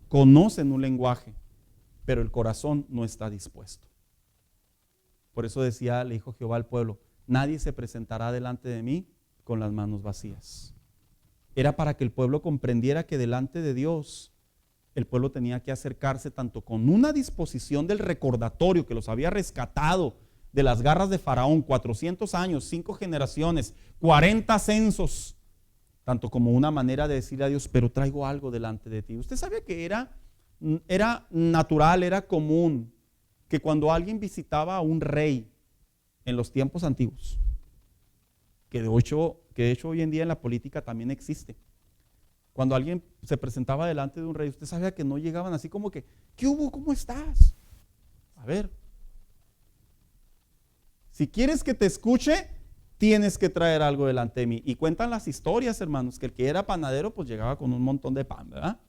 conocen un lenguaje, pero el corazón no está dispuesto. Por eso decía, le dijo Jehová al pueblo, nadie se presentará delante de mí con las manos vacías. Era para que el pueblo comprendiera que delante de Dios, el pueblo tenía que acercarse tanto con una disposición del recordatorio que los había rescatado de las garras de Faraón, 400 años, 5 generaciones, 40 censos, tanto como una manera de decirle a Dios, pero traigo algo delante de ti. Usted sabía que era natural, era común que cuando alguien visitaba a un rey en los tiempos antiguos, que de hecho hoy en día en la política también existe, cuando alguien se presentaba delante de un rey, usted sabía que no llegaban así como que, ¿qué hubo? ¿Cómo estás? A ver, si quieres que te escuche, tienes que traer algo delante de mí. Y cuentan las historias, hermanos, que el que era panadero pues llegaba con un montón de pan, ¿verdad?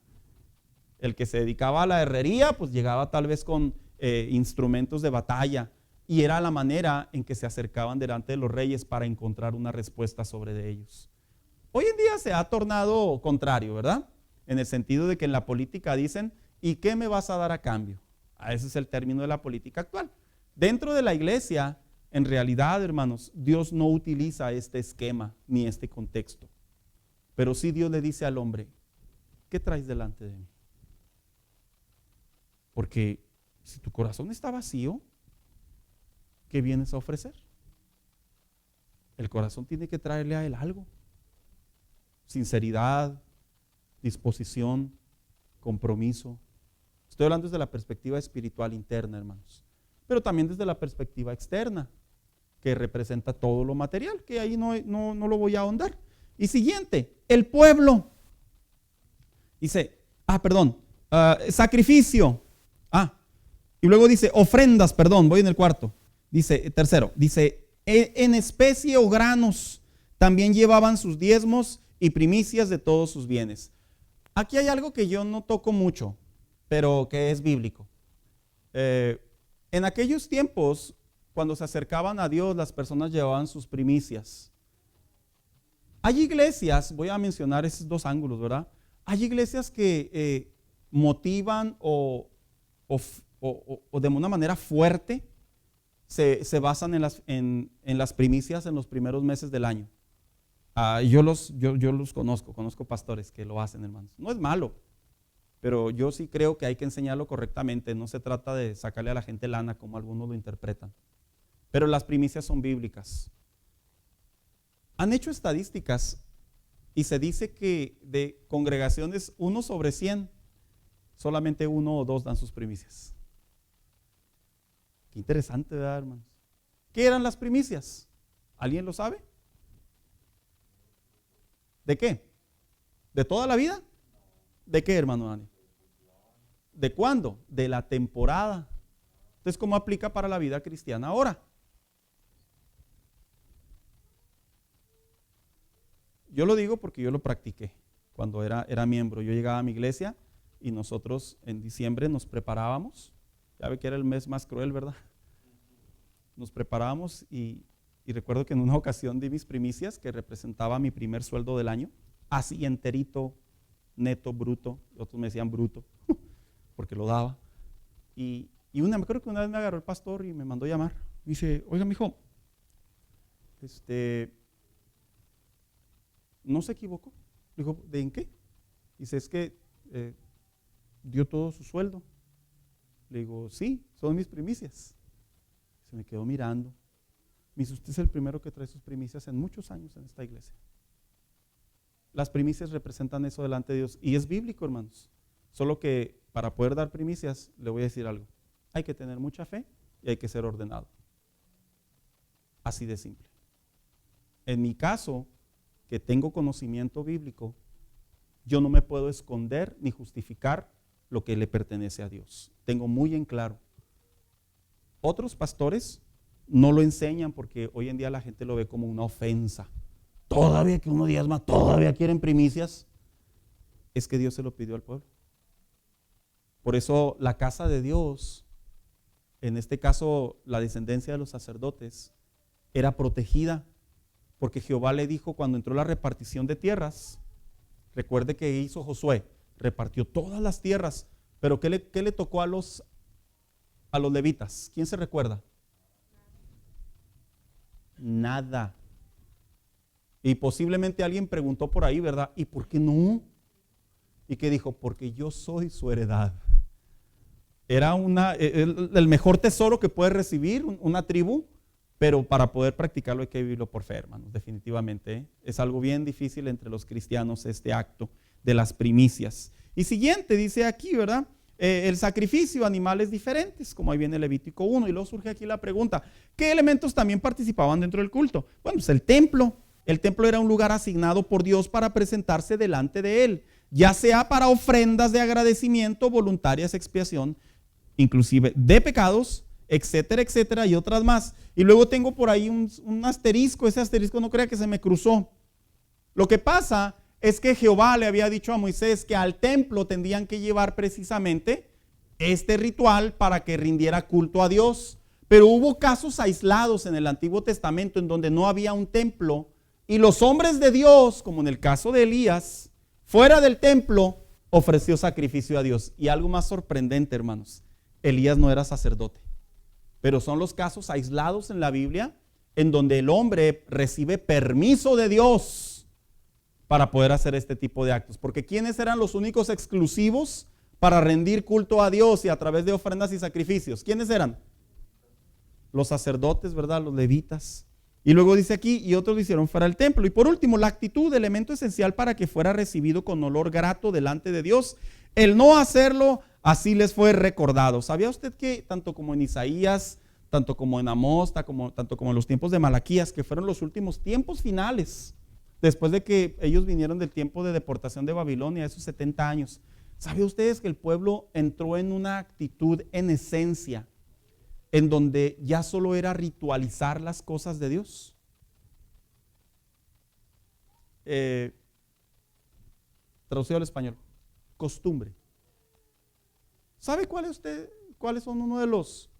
El que se dedicaba a la herrería pues llegaba tal vez con instrumentos de batalla, y era la manera en que se acercaban delante de los reyes para encontrar una respuesta sobre de ellos. Hoy en día se ha tornado contrario, ¿verdad? En el sentido de que en la política dicen, ¿y qué me vas a dar a cambio? Ese es el término de la política actual. Dentro de la iglesia, en realidad, hermanos, Dios no utiliza este esquema ni este contexto. Pero sí Dios le dice al hombre, ¿qué traes delante de mí? Porque si tu corazón está vacío, ¿qué vienes a ofrecer? El corazón tiene que traerle a Él algo. Sinceridad, disposición, compromiso. Estoy hablando desde la perspectiva espiritual interna, hermanos. Pero también desde la perspectiva externa, que representa todo lo material, que ahí no lo voy a ahondar. Y siguiente, el pueblo. Dice, sacrificio. Y luego dice, ofrendas, voy en el cuarto. Dice, tercero, dice, en especie o granos también llevaban sus diezmos y primicias de todos sus bienes. Aquí hay algo que yo no toco mucho, pero que es bíblico. En aquellos tiempos, cuando se acercaban a Dios, las personas llevaban sus primicias. Hay iglesias, voy a mencionar esos 2 ángulos, ¿verdad? Hay iglesias que motivan o de una manera fuerte se basan en las primicias en los primeros meses del año. Yo los conozco pastores que lo hacen, hermanos. No es malo, pero yo sí creo que hay que enseñarlo correctamente. No se trata de sacarle a la gente lana como algunos lo interpretan. Pero las primicias son bíblicas. Han hecho estadísticas y se dice que de congregaciones 1 sobre 100, solamente 1 o 2 dan sus primicias. Qué interesante, ¿verdad, hermanos? ¿Qué eran las primicias? ¿Alguien lo sabe? ¿De qué? ¿De toda la vida? ¿De qué, hermano Dani? ¿De cuándo? De la temporada. Entonces, ¿cómo aplica para la vida cristiana ahora? Yo lo digo porque yo lo practiqué cuando era miembro. Yo llegaba a mi iglesia y nosotros en diciembre nos preparábamos. Ya ve que era el mes más cruel, ¿verdad? Nos preparábamos y recuerdo que en una ocasión di mis primicias, que representaba mi primer sueldo del año, así enterito, neto, bruto. Otros me decían bruto, porque lo daba. Y me acuerdo que una vez me agarró el pastor y me mandó llamar. Dice, oiga, mijo, ¿no se equivocó? Dijo, ¿de en qué? Dice, es que dio todo su sueldo. Le digo, sí, son mis primicias. Se me quedó mirando. Me dice, usted es el primero que trae sus primicias en muchos años en esta iglesia. Las primicias representan eso delante de Dios. Y es bíblico, hermanos. Solo que para poder dar primicias, le voy a decir algo. Hay que tener mucha fe y hay que ser ordenado. Así de simple. En mi caso, que tengo conocimiento bíblico, yo no me puedo esconder ni justificar lo que le pertenece a Dios. Tengo muy en claro. Otros pastores no lo enseñan porque hoy en día la gente lo ve como una ofensa. Todavía que uno diezma, todavía quieren primicias. Es que Dios se lo pidió al pueblo. Por eso la casa de Dios, en este caso la descendencia de los sacerdotes, era protegida. Porque Jehová le dijo cuando entró la repartición de tierras, recuerde que hizo Josué, repartió todas las tierras, pero ¿qué le tocó a los levitas? ¿Quién se recuerda? Nada. Y posiblemente alguien preguntó por ahí, ¿verdad? ¿Y por qué no? ¿Y qué dijo? Porque yo soy su heredad. Era el mejor tesoro que puede recibir una tribu. Pero para poder practicarlo hay que vivirlo por fe, hermanos, definitivamente. ¿Eh? Es algo bien difícil entre los cristianos este acto de las primicias. Y siguiente, dice aquí, ¿verdad? El sacrificio, animales diferentes, como ahí viene Levítico 1. Y luego surge aquí la pregunta, ¿qué elementos también participaban dentro del culto? Bueno, pues el templo. El templo era un lugar asignado por Dios para presentarse delante de Él, ya sea para ofrendas de agradecimiento, voluntarias, expiación, inclusive de pecados, etcétera, etcétera, y otras más. Y luego tengo por ahí un asterisco. Ese asterisco no crea que se me cruzó. Lo que pasa es que Jehová le había dicho a Moisés que al templo tendrían que llevar precisamente este ritual para que rindiera culto a Dios. Pero hubo casos aislados en el Antiguo Testamento en donde no había un templo y los hombres de Dios, como en el caso de Elías, fuera del templo ofreció sacrificio a Dios. Y algo más sorprendente, hermanos, Elías no era sacerdote. Pero son los casos aislados en la Biblia en donde el hombre recibe permiso de Dios para poder hacer este tipo de actos. Porque ¿quiénes eran los únicos exclusivos para rendir culto a Dios y a través de ofrendas y sacrificios? ¿Quiénes eran? Los sacerdotes, ¿verdad? Los levitas. Y luego dice aquí, y otros lo hicieron fuera del templo. Y por último, la actitud, elemento esencial para que fuera recibido con olor grato delante de Dios. El no hacerlo, así les fue recordado. ¿Sabía usted que tanto como en Isaías, tanto como en Amós, tanto como en los tiempos de Malaquías, que fueron los últimos tiempos finales, después de que ellos vinieron del tiempo de deportación de Babilonia, esos 70 años, ¿sabía ustedes que el pueblo entró en una actitud en esencia, en donde ya solo era ritualizar las cosas de Dios? Traducido al español, costumbre. ¿Sabe cuáles son uno de los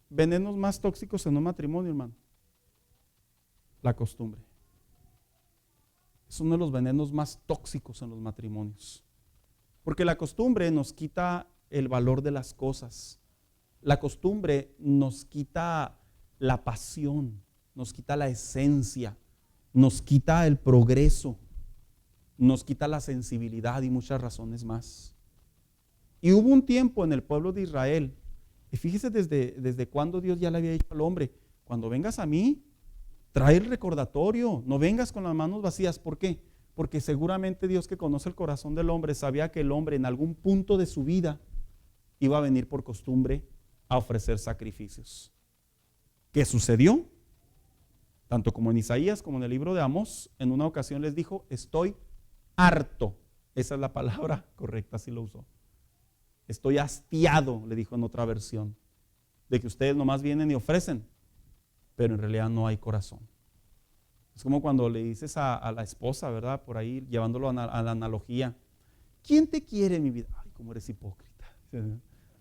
venenos más tóxicos en un matrimonio, hermano? La costumbre. Es uno de los venenos más tóxicos en los matrimonios. Porque la costumbre nos quita el valor de las cosas. La costumbre nos quita la pasión, nos quita la esencia, nos quita el progreso, nos quita la sensibilidad y muchas razones más. Y hubo un tiempo en el pueblo de Israel, y fíjese desde cuándo Dios ya le había dicho al hombre, cuando vengas a mí, trae el recordatorio, no vengas con las manos vacías. ¿Por qué? Porque seguramente Dios, que conoce el corazón del hombre, sabía que el hombre en algún punto de su vida iba a venir por costumbre a ofrecer sacrificios. ¿Qué sucedió? Tanto como en Isaías como en el libro de Amós, en una ocasión les dijo, estoy harto. Esa es la palabra correcta, así lo usó. Estoy hastiado, le dijo en otra versión, de que ustedes nomás vienen y ofrecen, pero en realidad no hay corazón. Es como cuando le dices a la esposa, ¿verdad? Por ahí, llevándolo a la analogía. ¿Quién te quiere, mi vida? Ay, cómo eres hipócrita.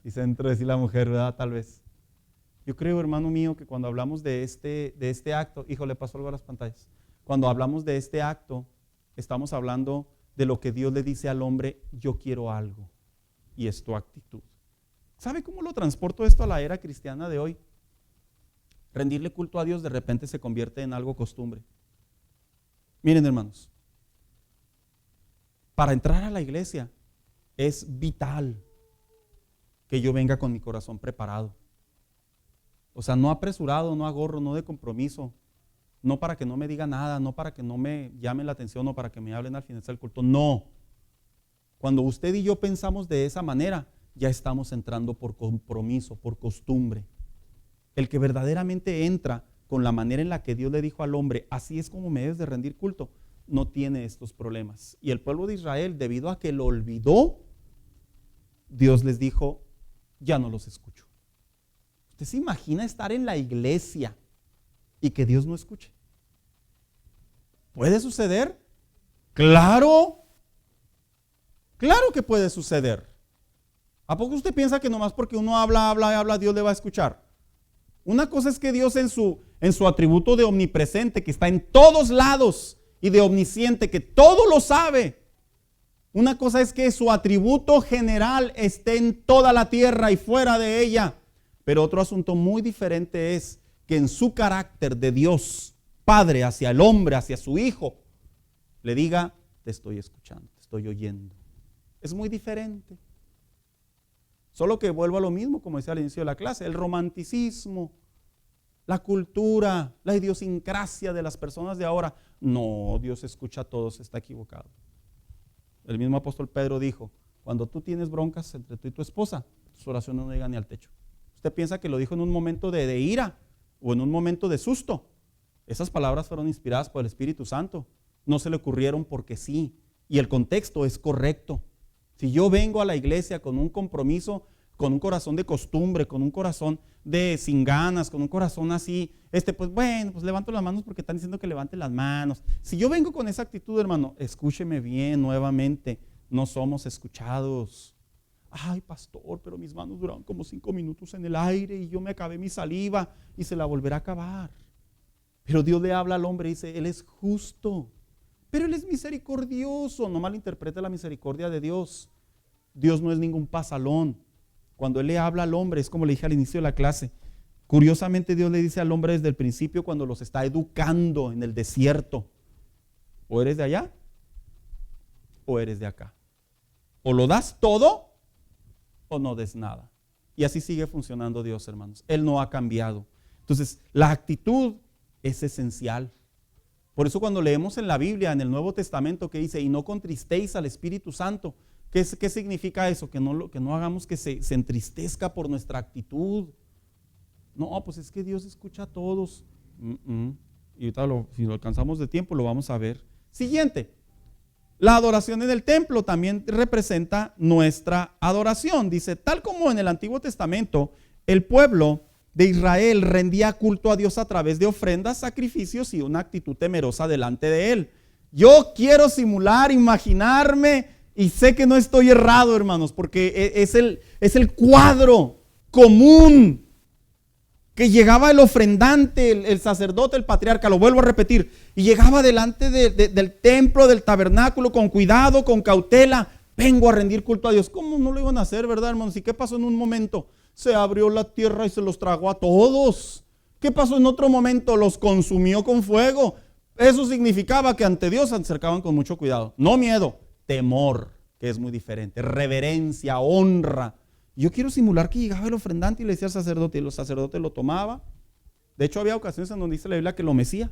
Dice dentro de sí la mujer, ¿verdad? Tal vez. Yo creo, hermano mío, que cuando hablamos de este acto, hijo, le pasó algo a las pantallas. Cuando hablamos de este acto, estamos hablando de lo que Dios le dice al hombre, yo quiero algo, y es tu actitud. ¿Sabe cómo lo transporto esto a la era cristiana de hoy? Rendirle culto a Dios de repente se convierte en algo costumbre. Miren, hermanos, para entrar a la iglesia es vital que yo venga con mi corazón preparado. O sea, no apresurado, no a gorro, no de compromiso, no para que no me diga nada, no para que no me llamen la atención o para que me hablen al final del culto. No. Cuando usted y yo pensamos de esa manera, ya estamos entrando por compromiso, por costumbre. El que verdaderamente entra con la manera en la que Dios le dijo al hombre, así es como me debes de rendir culto, no tiene estos problemas. Y el pueblo de Israel, debido a que lo olvidó, Dios les dijo, ya no los escucho. ¿Usted se imagina estar en la iglesia y que Dios no escuche? ¿Puede suceder? Claro, claro que puede suceder. ¿A poco usted piensa que nomás porque uno habla, Dios le va a escuchar? Una cosa es que Dios en su atributo de omnipresente, que está en todos lados, y de omnisciente, que todo lo sabe. Una cosa es que su atributo general esté en toda la tierra y fuera de ella. Pero otro asunto muy diferente es que en su carácter de Dios, Padre, hacia el hombre, hacia su Hijo, le diga, te estoy escuchando, te estoy oyendo. Es muy diferente. Solo que vuelvo a lo mismo, como decía al inicio de la clase, el romanticismo, la cultura, la idiosincrasia de las personas de ahora. No, Dios escucha a todos, está equivocado. El mismo apóstol Pedro dijo, cuando tú tienes broncas entre tú y tu esposa, tus oraciones no llegan ni al techo. Usted piensa que lo dijo en un momento de ira o en un momento de susto. Esas palabras fueron inspiradas por el Espíritu Santo. No se le ocurrieron porque sí. Y el contexto es correcto. Si yo vengo a la iglesia con un compromiso, con un corazón de costumbre, con un corazón de sin ganas, con un corazón así, pues bueno, pues levanto las manos porque están diciendo que levante las manos. Si yo vengo con esa actitud, hermano, escúcheme bien nuevamente, no somos escuchados. Ay, pastor, pero mis manos duraron como 5 minutos en el aire y yo me acabé mi saliva y se la volverá a acabar. Pero Dios le habla al hombre y dice, Él es justo, pero Él es misericordioso. No malinterprete la misericordia de Dios. Dios no es ningún pasalón. Cuando Él le habla al hombre, es como le dije al inicio de la clase. Curiosamente Dios le dice al hombre desde el principio cuando los está educando en el desierto. O eres de allá o eres de acá. O lo das todo o no des nada. Y así sigue funcionando Dios, hermanos. Él no ha cambiado. Entonces, la actitud es esencial. Por eso cuando leemos en la Biblia, en el Nuevo Testamento, que dice, y no contristéis al Espíritu Santo, ¿qué significa eso? Que no hagamos que se entristezca por nuestra actitud. No, pues es que Dios escucha a todos. Y ahorita si lo alcanzamos de tiempo, lo vamos a ver. Siguiente. La adoración en el templo también representa nuestra adoración. Dice, tal como en el Antiguo Testamento, el pueblo de Israel rendía culto a Dios a través de ofrendas, sacrificios y una actitud temerosa delante de Él. Yo quiero simular, imaginarme, y sé que no estoy errado, hermanos, porque es el cuadro común que llegaba el ofrendante, el sacerdote, el patriarca, lo vuelvo a repetir, y llegaba delante del templo, del tabernáculo, con cuidado, con cautela. Vengo a rendir culto a Dios. ¿Cómo no lo iban a hacer, verdad, hermanos? ¿Y qué pasó en un momento? Se abrió la tierra y se los tragó a todos. ¿Qué pasó en otro momento? Los consumió con fuego. Eso significaba que ante Dios se acercaban con mucho cuidado. No miedo, temor. que es muy diferente. Reverencia, honra. Yo quiero simular que llegaba el ofrendante y le decía al sacerdote, y el sacerdote lo tomaba. De hecho, había ocasiones en donde dice la Biblia que lo mecía.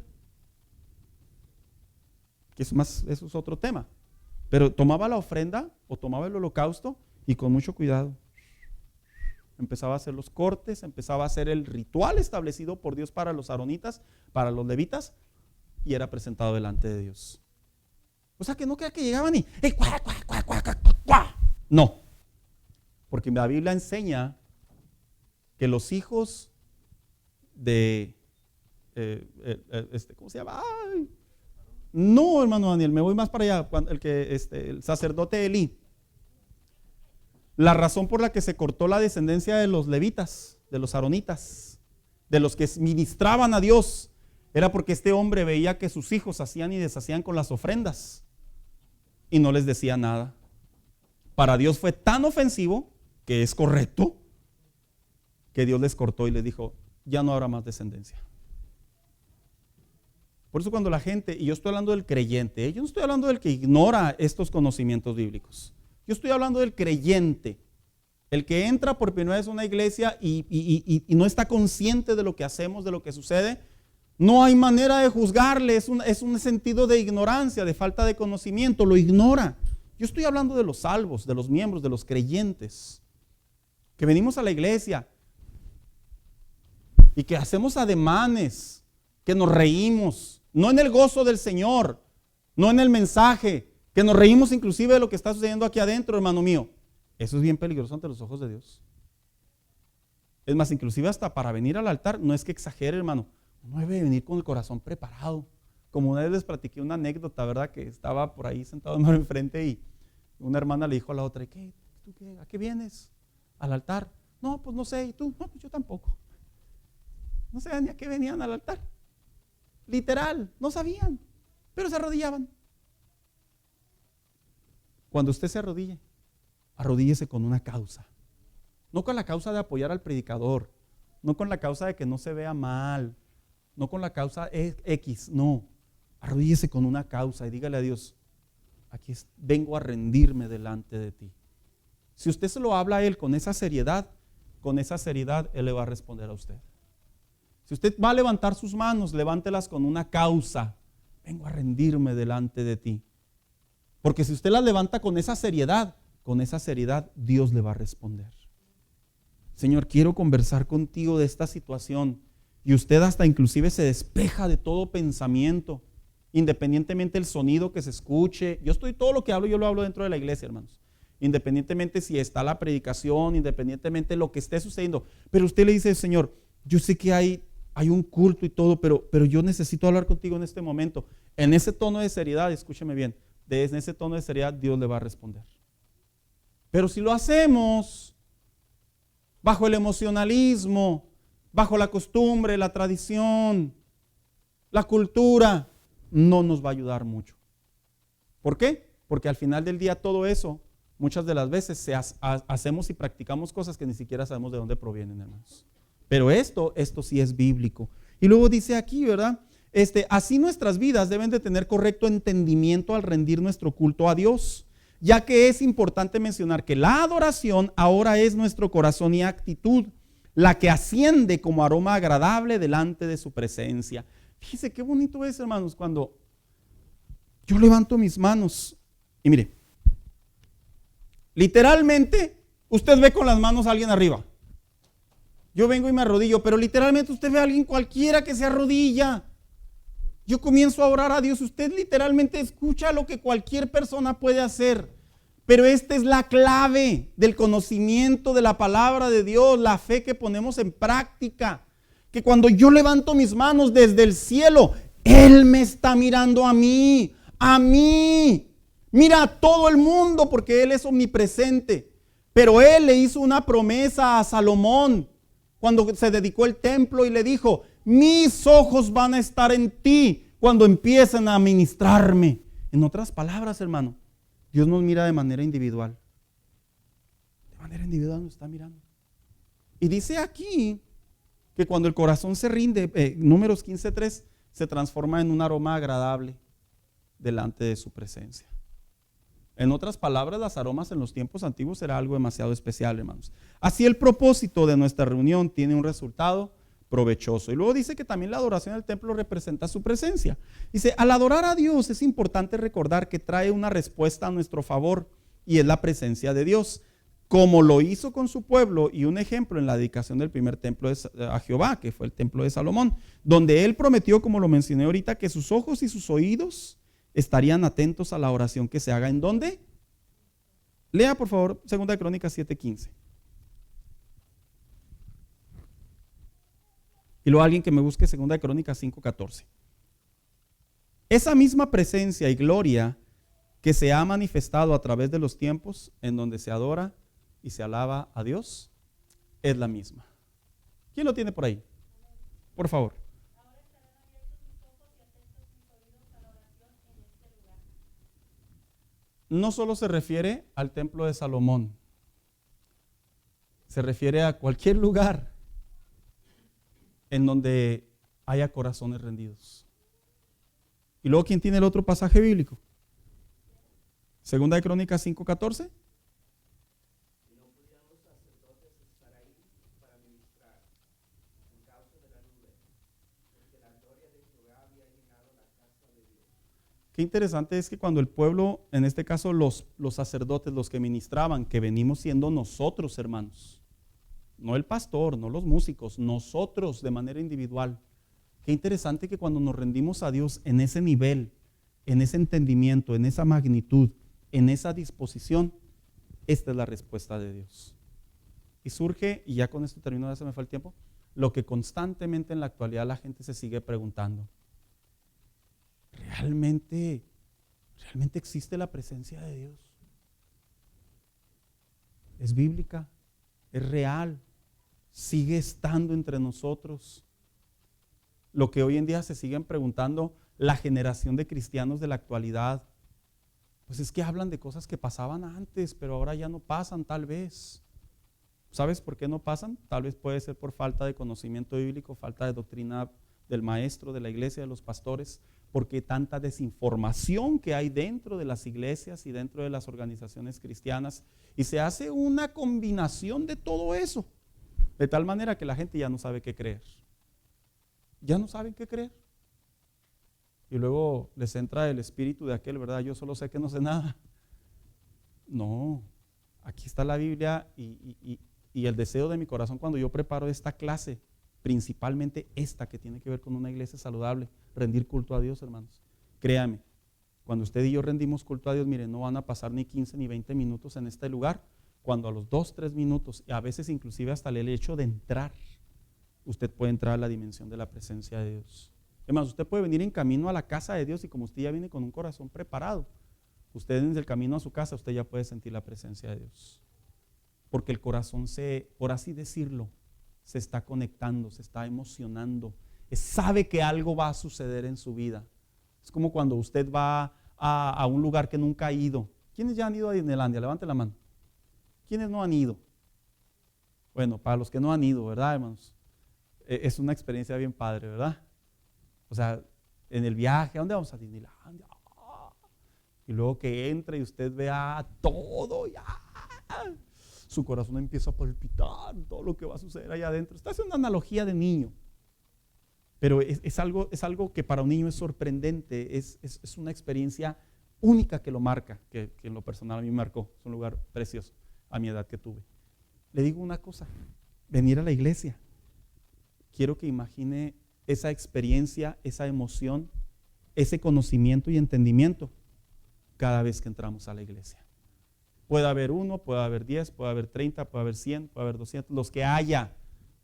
Que eso es otro tema. Pero tomaba la ofrenda o tomaba el holocausto y con mucho cuidado empezaba a hacer los cortes, empezaba a hacer el ritual establecido por Dios para los aaronitas, para los levitas, y era presentado delante de Dios. O sea, que no queda que llegaban y no, porque la Biblia enseña que los hijos de ¿cómo se llama? Ay, no, hermano Daniel, me voy más para allá. El sacerdote Elí, la razón por la que se cortó la descendencia de los levitas, de los aaronitas, de los que ministraban a Dios, era porque este hombre veía que sus hijos hacían y deshacían con las ofrendas y no les decía nada. Para Dios fue tan ofensivo, que es correcto, que Dios les cortó y les dijo, ya no habrá más descendencia. Por eso cuando la gente, y yo estoy hablando del creyente, yo no estoy hablando del que ignora estos conocimientos bíblicos, yo estoy hablando del creyente, el que entra por primera vez a una iglesia y no está consciente de lo que hacemos, de lo que sucede. No hay manera de juzgarle, es un sentido de ignorancia, de falta de conocimiento, lo ignora. Yo estoy hablando de los salvos, de los miembros, de los creyentes, que venimos a la iglesia y que hacemos ademanes, que nos reímos, no en el gozo del Señor, no en el mensaje, que nos reímos inclusive de lo que está sucediendo aquí adentro, hermano mío. Eso es bien peligroso ante los ojos de Dios. Es más, inclusive hasta para venir al altar, no es que exagere, hermano, uno debe venir con el corazón preparado. Como una vez les platiqué una anécdota, ¿verdad? Que estaba por ahí sentado enfrente y una hermana le dijo a la otra, ¿a qué vienes? ¿Al altar? No, pues no sé, ¿y tú? No, pues yo tampoco. No sabían ni a qué venían al altar. Literal, no sabían, pero se arrodillaban. Cuando usted se arrodille, arrodíllese con una causa. No con la causa de apoyar al predicador, no con la causa de que no se vea mal, no con la causa X, no. Arrodíllese con una causa y dígale a Dios, aquí vengo a rendirme delante de ti. Si usted se lo habla a Él con esa seriedad Él le va a responder a usted. Si usted va a levantar sus manos, levántelas con una causa. Vengo a rendirme delante de ti. Porque si usted las levanta con esa seriedad Dios le va a responder. Señor, quiero conversar contigo de esta situación. Y usted hasta inclusive se despeja de todo pensamiento, independientemente del sonido que se escuche. Todo lo que hablo, yo lo hablo dentro de la iglesia, hermanos. Independientemente si está la predicación, independientemente de lo que esté sucediendo. Pero usted le dice, Señor, yo sé que hay un culto y todo, pero yo necesito hablar contigo en este momento. En ese tono de seriedad, escúcheme bien, en ese tono de seriedad Dios le va a responder. Pero si lo hacemos bajo el emocionalismo, bajo la costumbre, la tradición, la cultura, no nos va a ayudar mucho. ¿Por qué? Porque al final del día todo eso, muchas de las veces hacemos y practicamos cosas que ni siquiera sabemos de dónde provienen, hermanos. Pero esto sí es bíblico. Y luego dice aquí, ¿verdad? Así nuestras vidas deben de tener correcto entendimiento al rendir nuestro culto a Dios, ya que es importante mencionar que la adoración ahora es nuestro corazón y actitud, la que asciende como aroma agradable delante de su presencia. Fíjese qué bonito es, hermanos, cuando yo levanto mis manos y mire, literalmente usted ve con las manos a alguien arriba. Yo vengo y me arrodillo, pero literalmente usted ve a alguien cualquiera que se arrodilla. Yo comienzo a orar a Dios, usted literalmente escucha lo que cualquier persona puede hacer. Pero esta es la clave del conocimiento de la palabra de Dios, la fe que ponemos en práctica. Que cuando yo levanto mis manos desde el cielo, Él me está mirando a mí. Mira a todo el mundo porque Él es omnipresente. Pero Él le hizo una promesa a Salomón cuando se dedicó el templo y le dijo, mis ojos van a estar en ti cuando empiecen a ministrarme. En otras palabras, hermano, Dios nos mira de manera individual. De manera individual nos está mirando. Y dice aquí que cuando el corazón se rinde, Números 15:3, se transforma en un aroma agradable delante de su presencia. En otras palabras, las aromas en los tiempos antiguos era algo demasiado especial, hermanos. Así el propósito de nuestra reunión tiene un resultado provechoso. Y luego dice que también la adoración del templo representa su presencia. Dice, al adorar a Dios es importante recordar que trae una respuesta a nuestro favor y es la presencia de Dios, como lo hizo con su pueblo, y un ejemplo en la dedicación del primer templo a Jehová, que fue el templo de Salomón, donde él prometió, como lo mencioné ahorita, que sus ojos y sus oídos estarían atentos a la oración que se haga. ¿En dónde? Lea por favor 2 Crónicas 7:15. Y luego alguien que me busque 2 Crónicas 5:14. Esa misma presencia y gloria que se ha manifestado a través de los tiempos en donde se adora y se alaba a Dios, es la misma. ¿Quién lo tiene por ahí? Por favor. Ahora estarán abiertos mis ojos y atentos mis oídos a la oración en este lugar. No solo se refiere al templo de Salomón, se refiere a cualquier lugar en donde haya corazones rendidos. Y luego, ¿quién tiene el otro pasaje bíblico? 2 Crónicas 5:14. Qué interesante es que cuando el pueblo, en este caso los sacerdotes, los que ministraban, que venimos siendo nosotros, hermanos, no el pastor, no los músicos, nosotros de manera individual. Qué interesante que cuando nos rendimos a Dios en ese nivel, en ese entendimiento, en esa magnitud, en esa disposición, esta es la respuesta de Dios. Y surge, y ya con esto termino, ya se me fue el tiempo, lo que constantemente en la actualidad la gente se sigue preguntando. ¿Realmente existe la presencia de Dios? ¿Es bíblica? ¿Es real? ¿Sigue estando entre nosotros? Lo que hoy en día se siguen preguntando la generación de cristianos de la actualidad, pues es que hablan de cosas que pasaban antes, pero ahora ya no pasan tal vez. ¿Sabes por qué no pasan? Tal vez puede ser por falta de conocimiento bíblico, falta de doctrina del maestro, de la iglesia, de los pastores, porque tanta desinformación que hay dentro de las iglesias y dentro de las organizaciones cristianas, y se hace una combinación de todo eso, de tal manera que la gente ya no sabe qué creer. Ya no saben qué creer. Y luego les entra el espíritu de aquel, ¿verdad? Yo solo sé que no sé nada. No, aquí está la Biblia y el deseo de mi corazón cuando yo preparo esta clase, principalmente esta que tiene que ver con una iglesia saludable, rendir culto a Dios, hermanos. Créame, cuando usted y yo rendimos culto a Dios, mire, no van a pasar ni 15 ni 20 minutos en este lugar, cuando a los 2-3 minutos, y a veces inclusive hasta el hecho de entrar, usted puede entrar a la dimensión de la presencia de Dios. Además, usted puede venir en camino a la casa de Dios y como usted ya viene con un corazón preparado, usted en el camino a su casa, usted ya puede sentir la presencia de Dios. Porque el corazón por así decirlo, se está conectando, se está emocionando, sabe que algo va a suceder en su vida. Es como cuando usted va a un lugar que nunca ha ido. ¿Quiénes ya han ido a Disneylandia? Levante la mano. ¿Quiénes no han ido? Bueno, para los que no han ido, ¿verdad, hermanos? Es una experiencia bien padre, ¿verdad? O sea, en el viaje, ¿a dónde vamos? A Disneylandia. Y luego que entra y usted vea todo, ya, su corazón empieza a palpitar, todo lo que va a suceder allá adentro. Esta es una analogía de niño, pero es algo que para un niño es sorprendente, es una experiencia única que lo marca, que en lo personal a mí me marcó. Es un lugar precioso a mi edad que tuve. Le digo una cosa, venir a la iglesia, quiero que imagine esa experiencia, esa emoción, ese conocimiento y entendimiento cada vez que entramos a la iglesia. Puede haber 1, puede haber 10, puede haber 30, puede haber 100, puede haber 200, los que haya.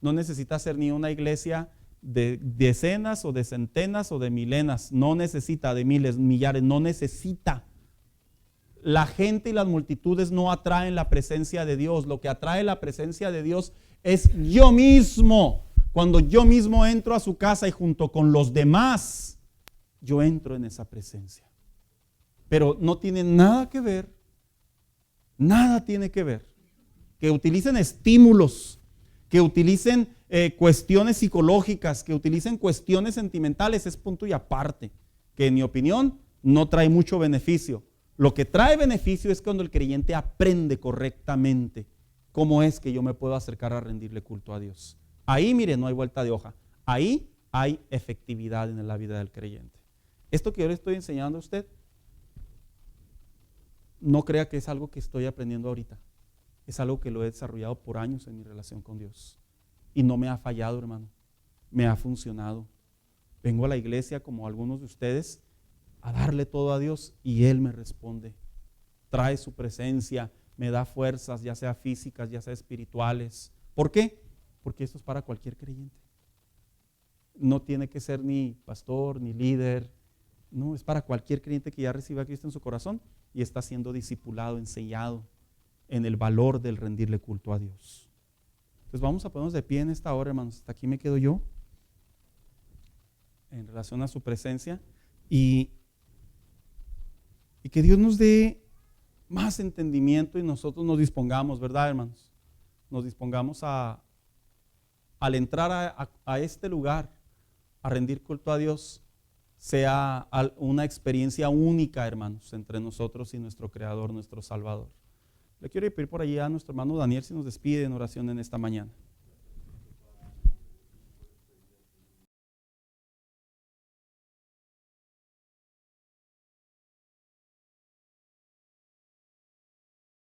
No necesita ser ni una iglesia de decenas o de centenas o de milenas, no necesita de miles, millares, no necesita. La gente y las multitudes no atraen la presencia de Dios. Lo que atrae la presencia de Dios es yo mismo. Cuando yo mismo entro a su casa y junto con los demás, yo entro en esa presencia. Pero no tiene nada que ver, nada tiene que ver. Que utilicen estímulos, que utilicen cuestiones psicológicas, que utilicen cuestiones sentimentales, es punto y aparte. Que en mi opinión no trae mucho beneficio. Lo que trae beneficio es cuando el creyente aprende correctamente cómo es que yo me puedo acercar a rendirle culto a Dios. Ahí, mire, no hay vuelta de hoja. Ahí hay efectividad en la vida del creyente. Esto que yo le estoy enseñando a usted, no crea que es algo que estoy aprendiendo ahorita. Es algo que lo he desarrollado por años en mi relación con Dios. Y no me ha fallado, hermano. Me ha funcionado. Vengo a la iglesia como algunos de ustedes a darle todo a Dios y Él me responde. Trae su presencia, me da fuerzas, ya sea físicas, ya sea espirituales. ¿Por qué? Porque esto es para cualquier creyente. No tiene que ser ni pastor, ni líder. No, es para cualquier creyente que ya reciba a Cristo en su corazón y está siendo discipulado, enseñado en el valor del rendirle culto a Dios. Entonces vamos a ponernos de pie en esta hora, hermanos. Hasta aquí me quedo yo en relación a su presencia y que Dios nos dé más entendimiento y nosotros nos dispongamos, ¿verdad, hermanos? Nos dispongamos al entrar a este lugar, a rendir culto a Dios, sea una experiencia única, hermanos, entre nosotros y nuestro Creador, nuestro Salvador. Le quiero pedir por allí a nuestro hermano Daniel si nos despide en oración en esta mañana.